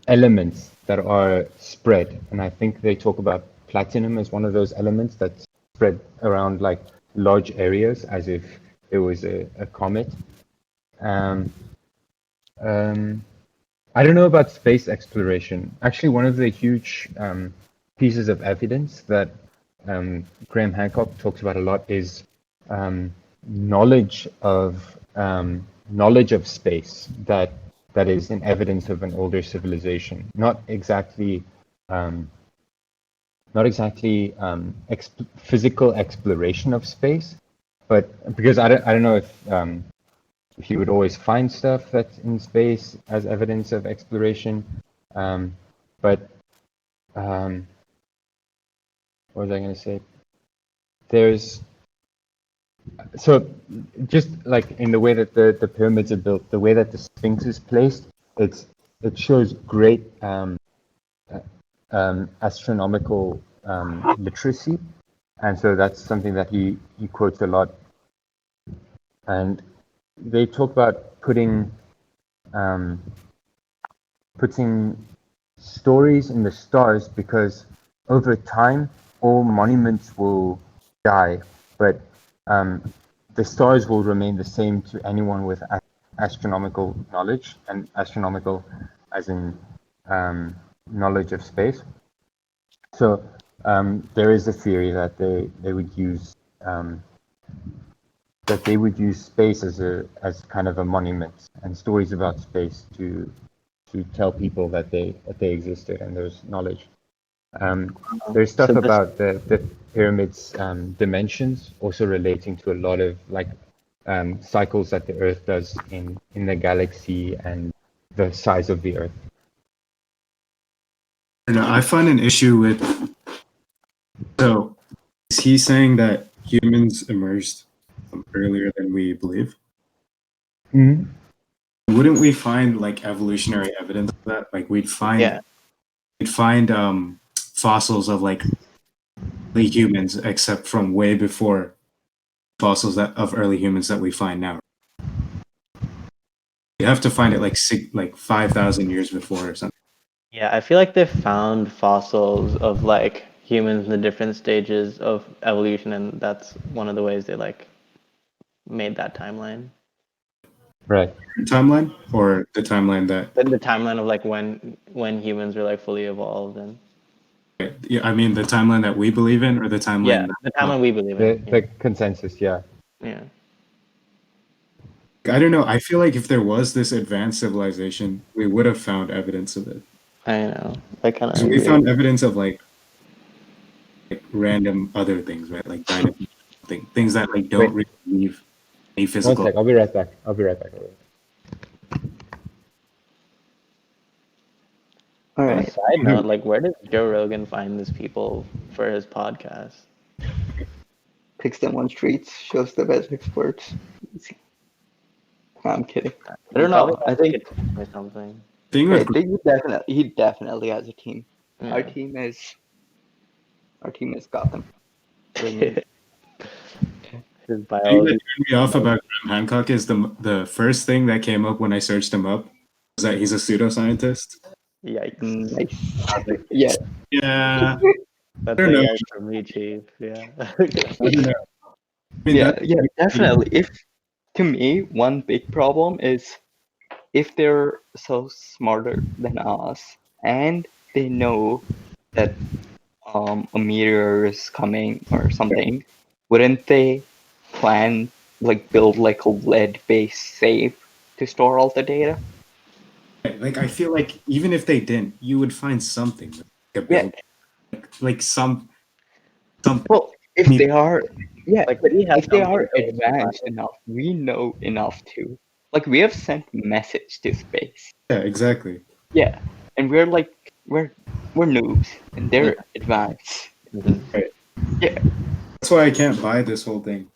elements that are spread, and I think they talk about platinum as one of those elements that's spread around like large areas as if it was a comet. Um, um, I don't know about space exploration. Actually, one of the huge pieces of evidence that Graham Hancock talks about a lot is knowledge of space that is an evidence of an older civilization. Um, not exactly physical exploration of space, but because I don't know if you would always find stuff that's in space as evidence of exploration. But what was I going to say? There's so just like in the way that the pyramids are built, the way that the Sphinx is placed, it shows great astronomical literacy, and so that's something that he quotes a lot. And they talk about um, putting stories in the stars because over time all monuments will die, but the stars will remain the same to anyone with astronomical knowledge, and astronomical as in knowledge of space. So there is a theory that they would use space as kind of a monument and stories about space to tell people that they existed and there's knowledge. There's So stuff this, about the pyramids dimensions also relating to a lot of like cycles that the Earth does in the galaxy and the size of the Earth. I find an issue with, so Is he saying that humans emerged earlier than we believe? Mhm. Wouldn't we find like evolutionary evidence of that? Like we'd Yeah. find fossils of like early humans, except from way before fossils of early humans that we find now. You have to find it like 5,000 years before or something. Yeah, I feel like they found fossils of like humans in the different stages of evolution, and that's one of the ways they like made that timeline. Right. Timeline or the timeline that The timeline of like when humans were like fully evolved and yeah, I mean the timeline that we believe in or the yeah, timeline the timeline we believe The in. the consensus, yeah. Yeah. I don't know. I feel like if there was this advanced civilization, we would have found evidence of it. I know. I kind of 'Cause we agree. found evidence of like random other things, right? Like dinosaurs, things that like don't Wait. really leave any One physical. sec, I'll be right back. All Okay. right. Side note, like, where does Joe Rogan find these people for his podcast? Picks them on streets, shows them as experts. I'm kidding. I don't know. I think or something. Thing I with think he definitely has a team. Yeah. Our team is Gotham. His thing that biology. turned me off about Graham Hancock is the first thing that came up when I searched him up was that he's a pseudoscientist. Yikes. Nice. Yeah. Yeah, That's I a don't know. yikes from me, Chief. Yeah. I don't know. I mean, Yeah, that- yeah, definitely. If to me, one big problem is if they're so smarter than us and they know that a meteor is coming or something, wouldn't they plan build like a lead-based safe to store all the data? like I feel like even if they didn't, you would find something like a Yeah. build, like something. Well, if I mean, they are, yeah, Like, but we have if they are something to advanced survive. enough, we know enough to. Like, we have sent message to space. yeah, exactly. Yeah, and we're like we're noobs, and they're advanced. Right. Yeah, That's why I can't buy this whole thing.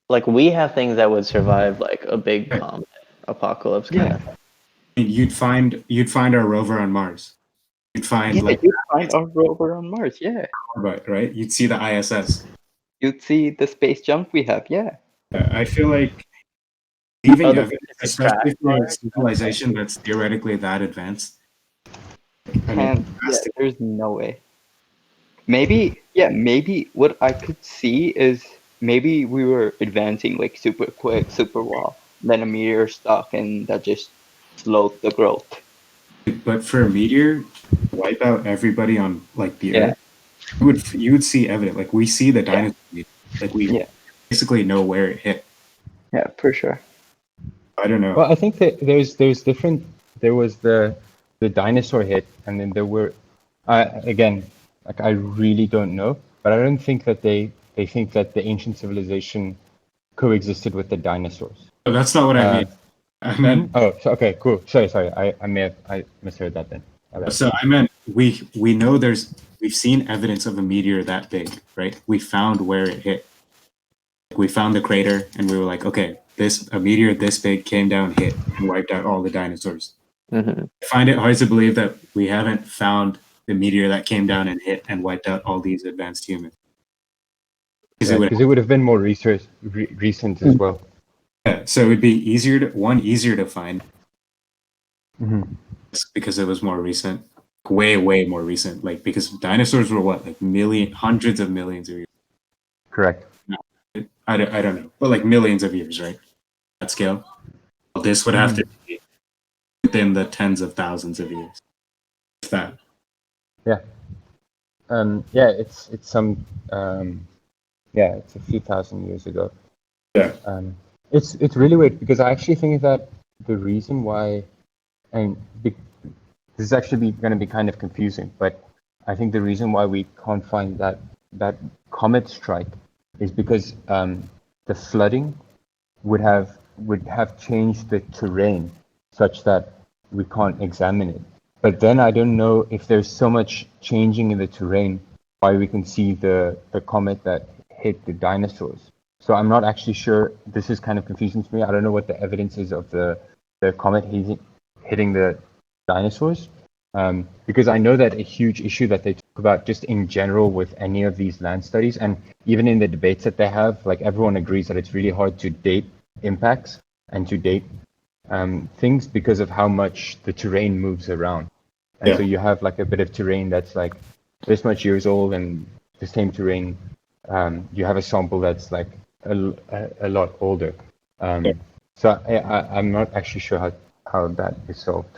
Like, we have things that would survive like a big Right. comet apocalypse Yeah. kind of. I mean, you'd find our rover on Mars. You'd find yeah, like you'd find our rover on Mars. Yeah, orbit, right? You'd see the ISS. you'd see the space junk we have. Yeah, I feel like leaving the evidence, Pacific crash especially for a course? civilization that's theoretically that advanced. I mean, and yeah, there's no way. Maybe what I could see is maybe we were advancing like super quick, super well. Then a meteor stuck, and that just slowed the growth. but for a meteor, to wipe out everybody on like the Yeah. Earth, you would see evidence. Like we see the dinosaurs. Like we Yeah. basically know where it hit. Yeah, for sure. I don't know. Well, I think that there's different. There was the dinosaur hit, and then there were, again, like I really don't know, but I don't think that they think that the ancient civilization coexisted with the dinosaurs. But that's not what I mean. I meant Oh, so, okay, cool. Sorry, I misheard that then. Okay. so I meant we know we've seen evidence of a meteor that big, right? We found where it hit. We found the crater, and we were like, okay, a meteor this big came down, hit, and wiped out all the dinosaurs. Mm-hmm. I find it hard to believe that we haven't found the meteor that came down and hit and wiped out all these advanced humans. Because Because it would have been more recent as well. so it would be easier to find Mhm. because it was more recent, way more recent. Like because dinosaurs were what, like hundreds of millions of years. Correct. I don't know, but like millions of years, right? That scale. Well, this would have to be within the tens of thousands of years. If that. Yeah. Yeah, it's some yeah, it's a few thousand years ago. Yeah. It's really weird because I actually think that the reason why, and this is actually going to be kind of confusing, but I think the reason why we can't find that comet strike is because the flooding would have changed the terrain such that we can't examine it. But then I don't know if there's so much changing in the terrain why we can see the comet that hit the dinosaurs. So I'm not actually sure. This is kind of confusing to me. I don't know what the evidence is of the comet hitting the dinosaurs. Because I know that a huge issue that they talk about just in general with any of these land studies, and even in the debates that they have, like everyone agrees that it's really hard to date impacts and to date things because of how much the terrain moves around. And so Yeah. you have like a bit of terrain that's like this much years old, and the same terrain, you have a sample that's like a lot older. Yeah. So I'm not actually sure how that is solved.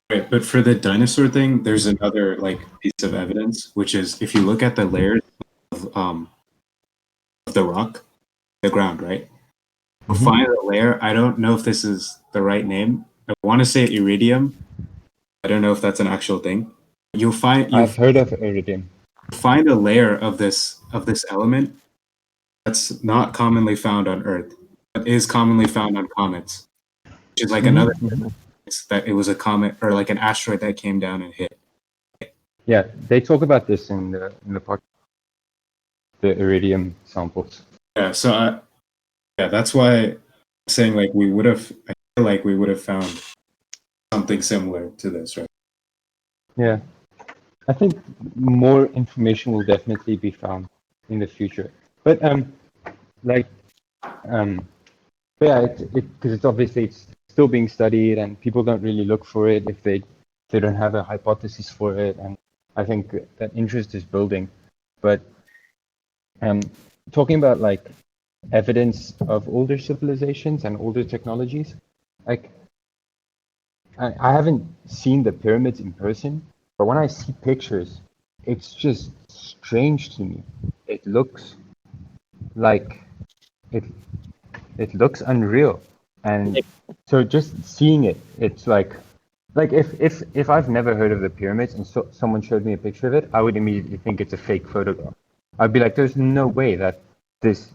Right, but for the dinosaur thing, there's another like piece of evidence, which is if you look at the layers of the rock, the ground, right? You'll Mhm. find a layer. I don't know if this is the right name. I want to say iridium. I don't know if that's an actual thing. You I've heard of iridium. find a layer of this element that's not commonly found on Earth, but is commonly found on comets, which is like another evidence that it was a comet or like an asteroid that came down and hit. Yeah, they talk about this in the part, the iridium samples. Yeah, so yeah, that's why I'm saying like I feel like we would have found something similar to this, right? Yeah, I think more information will definitely be found in the future. But like yeah, because it's obviously it's still being studied, and people don't really look for it if they don't have a hypothesis for it, and I think that interest is building. But talking about like evidence of older civilizations and older technologies, like I haven't seen the pyramids in person, but when I see pictures, it's just strange to me. It looks like it it looks unreal, and so just seeing it, it's like if I've never heard of the pyramids and someone showed me a picture of it, I would immediately think it's a fake photograph. I'd be like, there's no way that this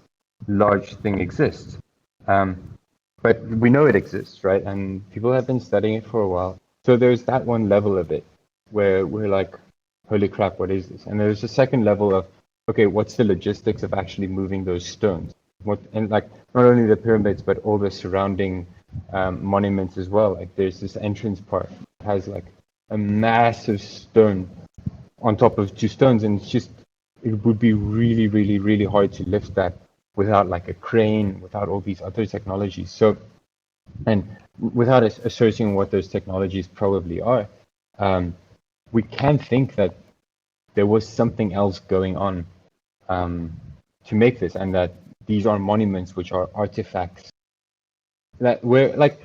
large thing exists. But we know it exists, right? And people have been studying it for a while. So there's that one level of it where we're like, holy crap, what is this? And there's a second level of, okay, what's the logistics of actually moving those stones? What, and like not only the pyramids, but all the surrounding monuments as well. Like there's this entrance part that has like a massive stone on top of two stones, and it's just it would be really, really, really hard to lift that without like a crane, without all these other technologies. So, and without asserting what those technologies probably are, we can think that there was something else going on to make this, and that these are monuments which are artifacts that we're like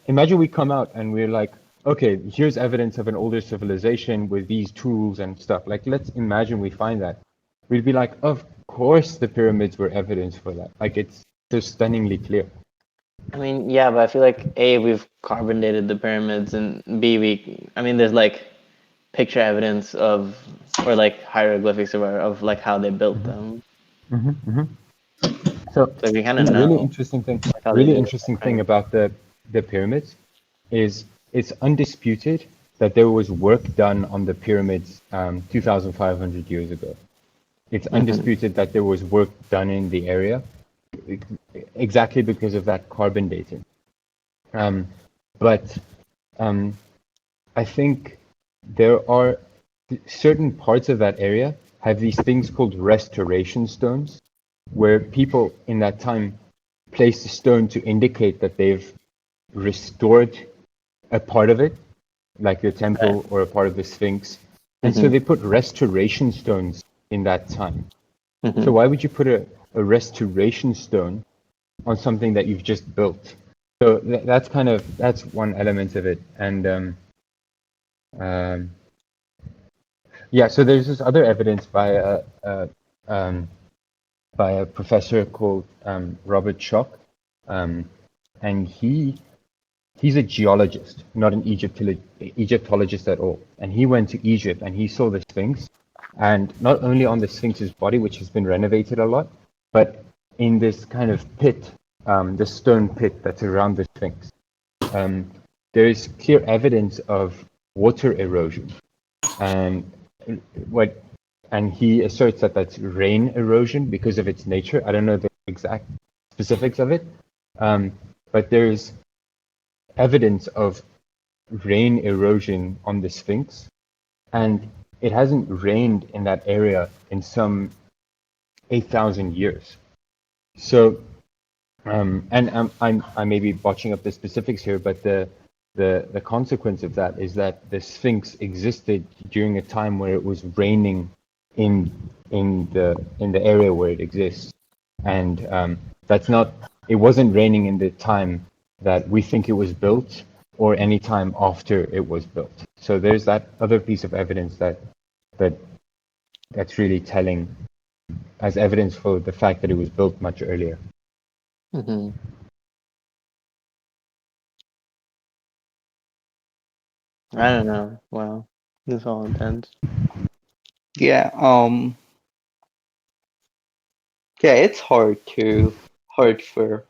imagine we come out and we're like, okay, here's evidence of an older civilization with these tools and stuff. Like, let's imagine we find that. We'd be like, of course the pyramids were evidence for that. Like, it's so stunningly clear. I mean, yeah, but I feel like A, we've carbon dated the pyramids, and B, I mean, there's like picture evidence of, or like hieroglyphics of like how they built them. So So we kind of a really know interesting thing, like how they do it, right? about the pyramids is it's undisputed that there was work done on the pyramids 2,500 years ago. It's undisputed that there was work done in the area exactly because of that carbon dating. But I think there are certain parts of that area have these things called restoration stones, where people in that time place a stone to indicate that they've restored a part of it, like the temple or a part of the Sphinx. And so they put restoration stones in that time. So why would you put a restoration stone on something that you've just built? So that's one element of it. And yeah, so there's this other evidence by a professor called Robert Schoch, and he's a geologist, not an Egyptologist at all. And he went to Egypt and he saw the Sphinx, and not only on the Sphinx's body, which has been renovated a lot, but in this kind of pit, the stone pit that's around the Sphinx. There is clear evidence of water erosion. And what and he asserts that that's rain erosion because of its nature. I don't know the exact specifics of it, but there's evidence of rain erosion on the Sphinx, and it hasn't rained in that area in some 8,000 years. So, and I may be botching up the specifics here, but the consequence of that is that the Sphinx existed during a time where it was raining in the area where it exists, and that's not. It wasn't raining in the time that we think it was built, or any time after it was built. So there's that other piece of evidence that that's really telling as evidence for the fact that it was built much earlier. Hmm. I don't know. Wow, this is all intense. Yeah, yeah, it's hard for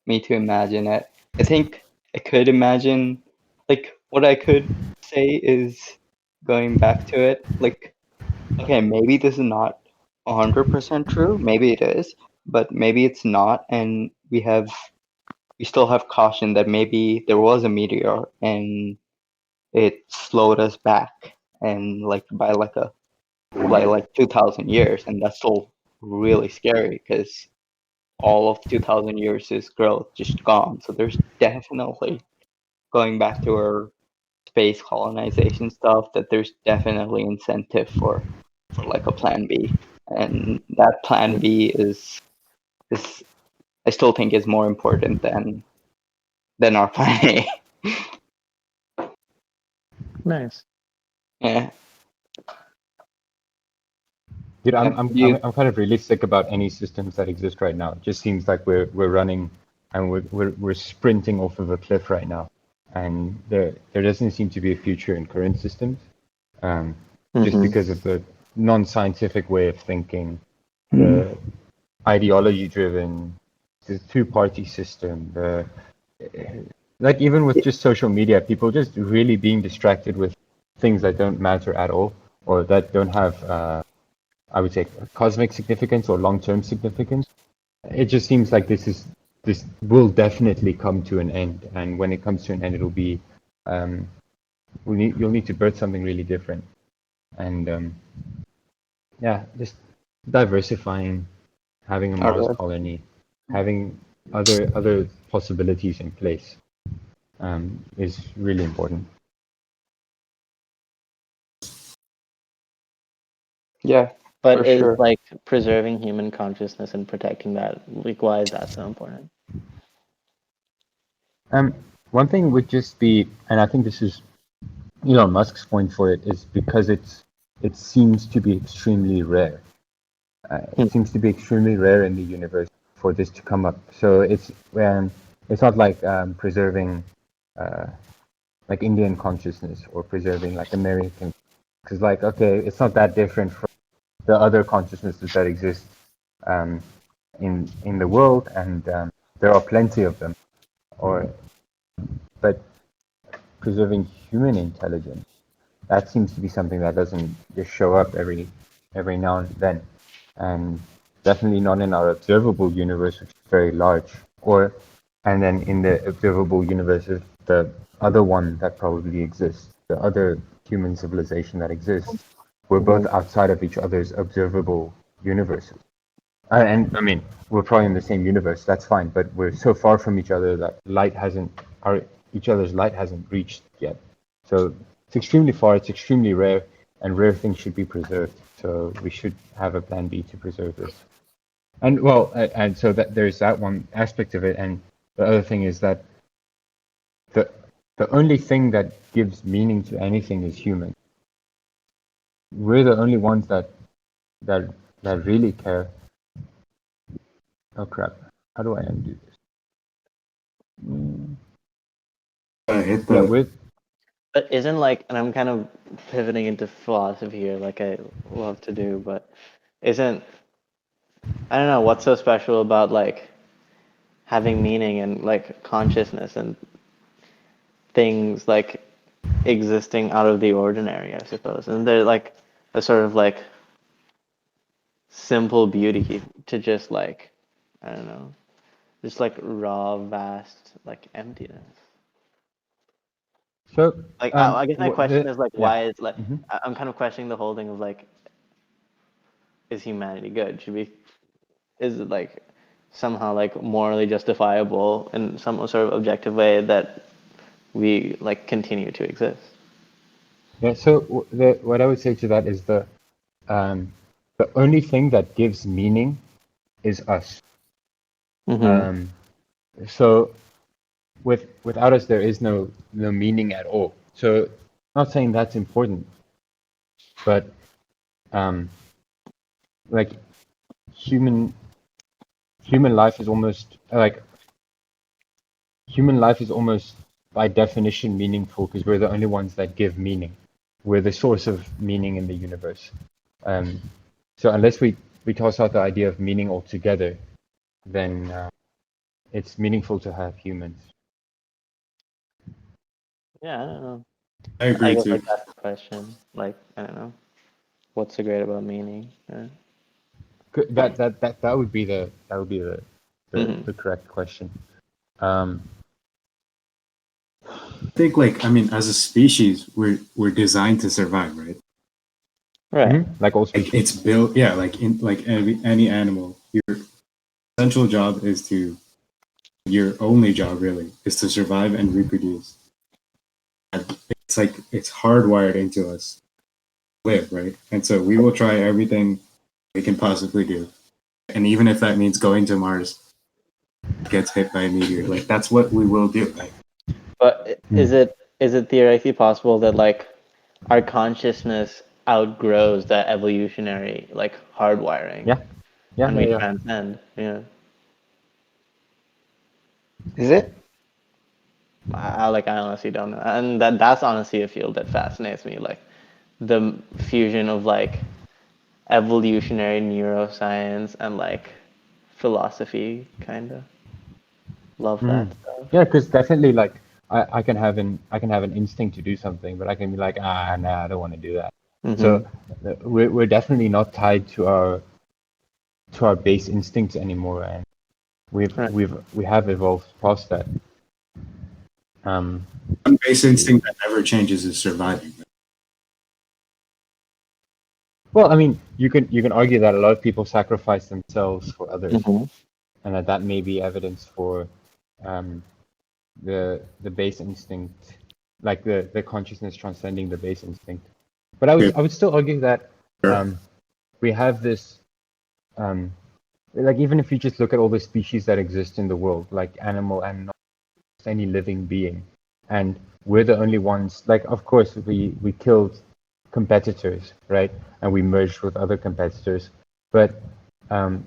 me to imagine it. I think I could imagine, like, what I could say is going back to it, like, okay, maybe this is not 100% true, maybe it is, but maybe it's not, and we still have caution that maybe there was a meteor and it slowed us back, and like by like 2,000 years, and that's still really scary because all of 2,000 years is growth just gone. So there's definitely, going back to our space colonization stuff, that there's definitely incentive for like a plan B, and that plan B is I still think is more important than our plan A. Nice. Yeah. Dude, You I'm kind of really sick about any systems that exist right now. It just seems like we're running and we're sprinting off of a cliff right now, and there doesn't seem to be a future in current systems, just Hmm. because of the non-scientific way of thinking, Mhm. the ideology-driven, the two-party system, the like even with just social media, people just really being distracted with things that don't matter at all or that don't have I would say cosmic significance or long-term significance. It just seems like this will definitely come to an end, and when it comes to an end, it'll be um, you'll need to birth something really different, and yeah, just diversifying, having a Mars Alright. colony, having other possibilities in place is really important. Yeah, But for is sure. like preserving human consciousness and protecting that, like, why is that so important? Um, One thing would just be, and I think this is Elon Musk's point for it, is because it seems to be extremely rare. Hmm. It seems to be extremely rare in the universe for this to come up. So it's not like preserving uh, like Indian consciousness or preserving like American, because like okay, it's not that different from the other consciousnesses that exist um, in the world, and there are plenty of them. Or but preserving human intelligence, that seems to be something that doesn't just show up every now and then, and definitely not in our observable universe, which is very large. Or and then in the observable universe of the other one that probably exists, the other human civilization that exists, we're both Hmm. outside of each other's observable universes. And I mean, we're probably in the same universe. That's fine, but we're so far from each other that each other's light hasn't reached yet. So it's extremely far. It's extremely rare, and rare things should be preserved. So we should have a plan B to preserve this. And well, and so that there's that one aspect of it, and the other thing is that the the only thing that gives meaning to anything is human. We're the only ones that that really care. Oh crap! How do I undo this? Hit Yeah, the with But isn't like, and I'm kind of pivoting into philosophy here, like I love to do, but isn't, I don't know, what's so special about like having meaning and like consciousness and things like existing out of the ordinary, I suppose. And they're like a sort of like simple beauty to just like, I don't know, just like raw, vast, like emptiness. So, Like I guess my question is like, yeah. why is like Hmm. I'm kind of questioning the whole thing of like, is humanity good? Should we? Is it like somehow like morally justifiable in some sort of objective way that we like continue to exist? Yeah. So what I would say to that is the only thing that gives meaning is us. Mm-hmm. Um, so without us, there is no meaning at all. So, I'm not saying that's important, but um, like human human life is almost like human life is almost by definition meaningful because we're the only ones that give meaning. We're the source of meaning in the universe. Um, so unless we toss out the idea of meaning altogether, then it's meaningful to have humans. Yeah, I don't know. I I agree guess like too. that's the question. Like I don't know, what's so great about meaning? That would be Mm-hmm. the correct question. Um, I think like I mean, as a species, we're designed to survive, right? Right. like all Like species. it's built, yeah. Like in like any animal, your essential job is to your only job really is to survive and reproduce. And it's like it's hardwired into us to live, right? And so we will try everything we can possibly do, and even if that means going to Mars, gets hit by a meteor, like that's what we will do. Like But Hmm. is it theoretically possible that like our consciousness outgrows that evolutionary like hardwiring Yeah, yeah, and yeah, we yeah. transcend? Yeah. Is it? I honestly don't know, and that's honestly a field that fascinates me. Like the fusion of like evolutionary neuroscience and like philosophy, kind of love Hmm. that stuff. Yeah, because definitely, like, I can have an instinct to do something, but I can be like, nah, I don't want to do that. Mm-hmm. So we're definitely not tied to our base instincts anymore, and Right. we have evolved past that. Um, one base instinct that never changes is surviving. well, I mean, you can argue that a lot of people sacrifice themselves for others, Mm-hmm. and that may be evidence for um, the base instinct, like the consciousness transcending the base instinct. But Yeah. I would still argue that Sure. um, we have this um, like even if you just look at all the species that exist in the world, like animal and not any living being, and we're the only ones. Like, of course, we killed competitors, right? And we merged with other competitors, but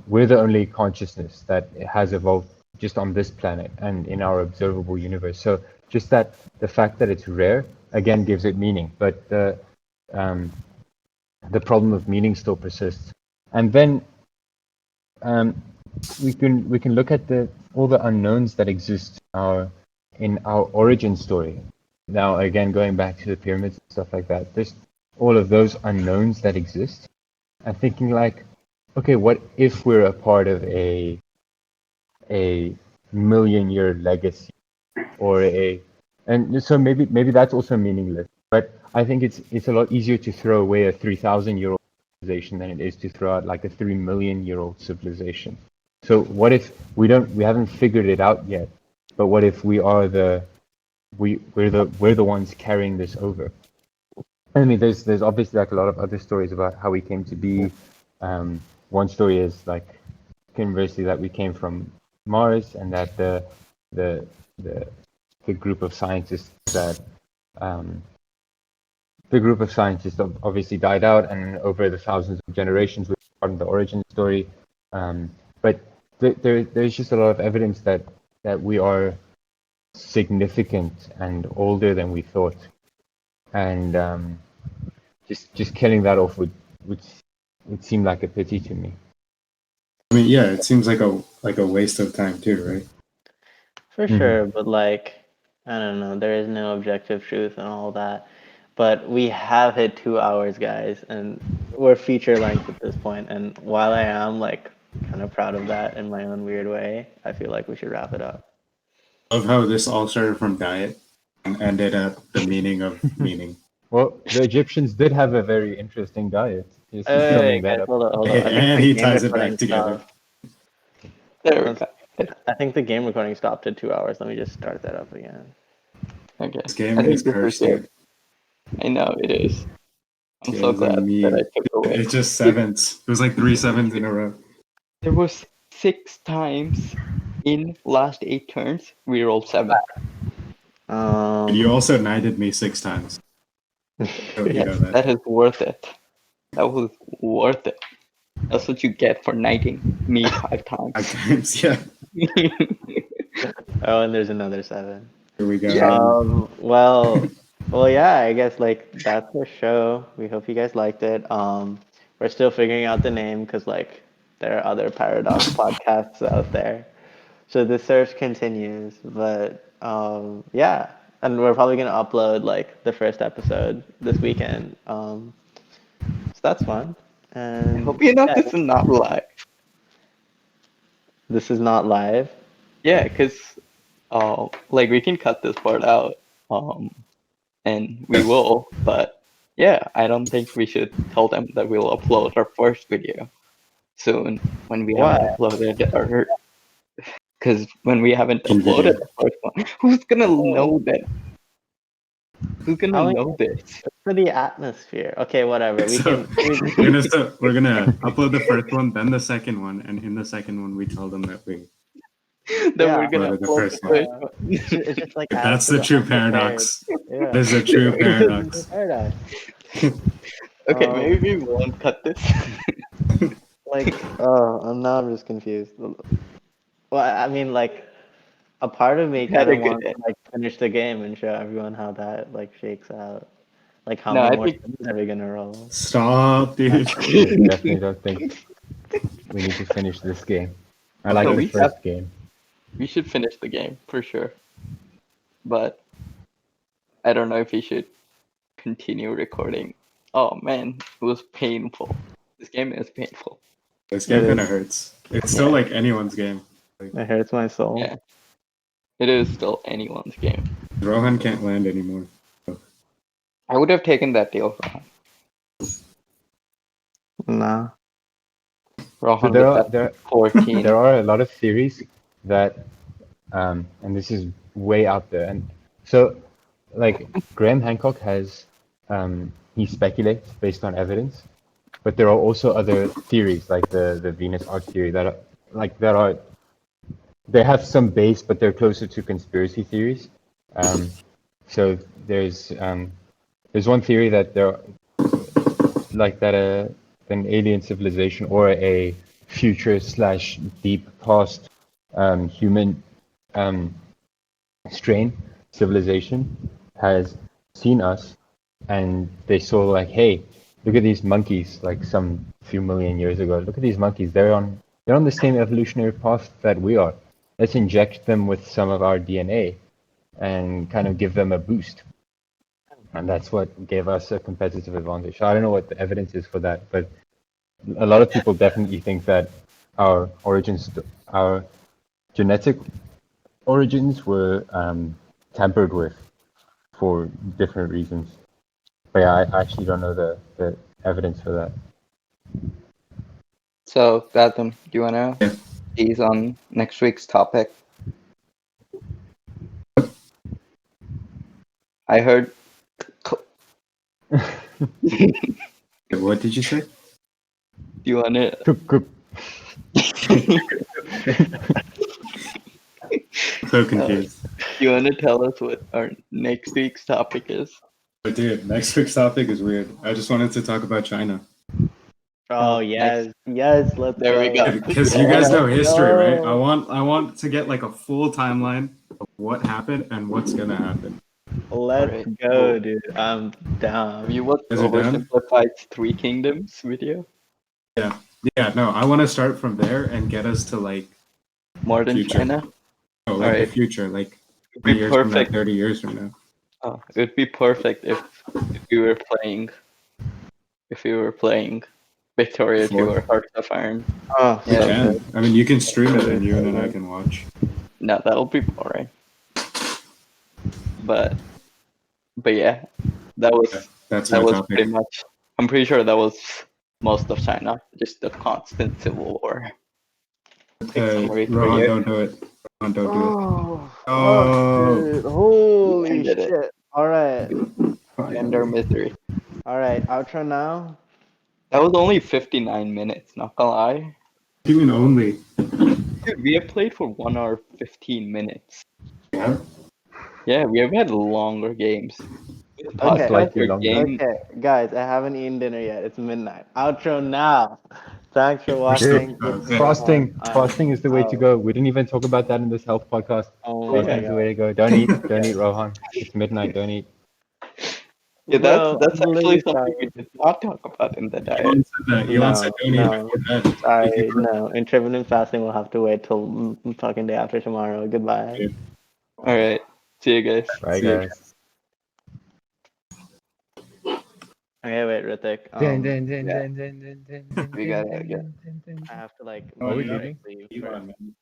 we're the only consciousness that has evolved just on this planet and in our observable universe. So just that the fact that it's rare again gives it meaning, but um, the problem of meaning still persists. And then um, we can look at the all the unknowns that exist in our origin story. Now, again, going back to the pyramids and stuff like that, there's all of those unknowns that exist, and thinking like, okay, what if we're a part of a million-year legacy, or and so maybe that's also meaningless. But I think it's a lot easier to throw away a 3,000-year-old civilization than it is to throw out like a 3 million-year-old civilization. So what if we haven't figured it out yet, but what if we're the ones carrying this over? I mean, there's obviously like a lot of other stories about how we came to be. One story is like conversely that we came from Mars, and that the the the group of scientists that um, the group of scientists obviously died out, and over the thousands of generations, we're part of the origin story. But there's just a lot of evidence that we are significant and older than we thought, and just killing that off would seem like a pity to me. I mean, yeah, it seems like a waste of time too, right? For Hmm. sure, but like I don't know, there is no objective truth and all that. but we have hit 2 hours, guys, and we're feature length at this point. And while I am like kind of proud of that in my own weird way, I feel like we should wrap it up. Love how this all started from diet and ended at the meaning of meaning. Well, the Egyptians did have a very interesting diet. Just summing Wait, that guys, up. hold on, hold on. I think And the he game ties it back recording together. stopped. There we go. I think the game recording stopped at 2 hours. Let me just start that up again. Okay. This game I think is this is cursed, good. dude. I know it is. I'm It so is a glad that I me. took away. It's just sevens. It was like 3 sevens in a row. There was 6 times in last 8 turns we rolled 7. And you also knighted me 6 times. So you know That is worth it. That was worth it. That's what you get for knighting me 5 times. 5 times, yeah. Oh, and there's another 7. Here we go. Yeah. Well, yeah. I guess like that's the show. We hope you guys liked it. We're still figuring out the name because like there are other Paradox podcasts out there, so the search continues. But yeah, and we're probably gonna upload like the first episode this weekend. So that's fun. I And hope you know yeah, this is not live. this is not live. Yeah, because like we can cut this part out. And we will, but yeah, I don't think we should tell them that we'll upload our first video soon when we haven't Why? uploaded our. Because when we haven't In uploaded video. the first one, who's gonna know that? Who's gonna How know this? for the atmosphere? Okay, whatever. We So can. we're gonna upload the first one, then the second one, and in the second one we tell them that we That Yeah. we're gonna uploaded the upload the first one. first one. It's just like That's add the to true unprepared. paradox. Yeah. This is a true paradox. Paradox. Okay, Um, maybe we won't cut this. Like, now I'm just confused. Well, I mean, like, a part of me We had kind a of good wants day. to like finish the game and show everyone how that like shakes out. Like, how No, many I more think spins are we gonna roll? Stop, dude. I definitely don't think we need to finish this game. I like no. the first game. We should finish the game for sure, but I don't know if we should continue recording. Oh man, it was painful. This game is painful. This game It kind is. of hurts. It's still Yeah. like anyone's game. Like, It hurts my soul. Yeah. It is still anyone's game. Rohan can't land anymore. I would have taken that deal for him. Nah. So Rohan there with are that 14. there are a lot of theories that, and this is way out there, and so like Graham Hancock has, he speculates based on evidence, but there are also other theories like the Venus arc theory that are like they have some base, but they're closer to conspiracy theories. So there's one theory that there like that an alien civilization or a future slash deep past human strain civilization has seen us and they saw like, hey, look at these monkeys like some few million years ago. Look at these monkeys. They're on the same evolutionary path that we are. Let's inject them with some of our DNA and kind of give them a boost. And that's what gave us a competitive advantage. I don't know what the evidence is for that, but a lot of people definitely think that our origins, our genetic origins were tampered with for different reasons. But yeah, I actually don't know the evidence for that. So, Gautam, do you want Yeah. to tease on next week's topic? I heard. What did you say? Do you want to? So confused. Do you want to tell us what our next week's topic is? But dude, next week's topic is weird. I just wanted to talk about China. Oh Nice. yes, let's There we go. Because you guys know history, right? I want to get like a full timeline of what happened and what's gonna happen. Let's Alright, go, cool. dude. I'm down. Have you watched Is it done? Oversimplified's Three Kingdoms video? Yeah, no, I want to start from there and get us to like Modern Future. China? the Alright. future, like It'd 20 be years from now, perfect. 30 years from now. It would be perfect if you were playing Victoria 2 Before. or Hearts of Iron. Oh, We Yeah, so can. good. I mean, you can stream it So and you and I good. can watch. no, that'll be boring. But yeah, that was That's that my was topic. pretty much. I'm pretty sure that was most of China, just the constant civil war. Quick summary for Rohan, you. don't do it. Rohan, don't do it. Oh, fuck, Oh, dude. You Holy ended it. shit. All right. You end our finally. misery. All right. Outro now. That was only 59 minutes. Not gonna lie, Even only. dude. We have played for 1 hour 15 minutes. Yeah. Yeah, we have had longer games. This Okay. podcast Slightly or longer. game. Okay, guys, I haven't eaten dinner yet. It's midnight. Outro now. Thanks for We're still. watching. This is Okay. Rohan. Fasting is the way to Out. go. We didn't even talk about that in this health podcast. Oh Oh my Fasting yeah, is the way god. to go. Don't eat, Rohan. It's midnight. Don't eat. yeah. Bro, That's I'm actually literally something we starving. did not talk about in the diet. Elon said that. Elon said No, don't eat no. before bed. If you Sorry, no. Intermittent fasting will have to wait till fucking day after tomorrow. Goodbye. All right, see you guys. Bye, See you guys. Okay, wait, Ritik. Yeah, we gotta. I have to like Are we Oh, yeah. like leaving? leave for Elon, man.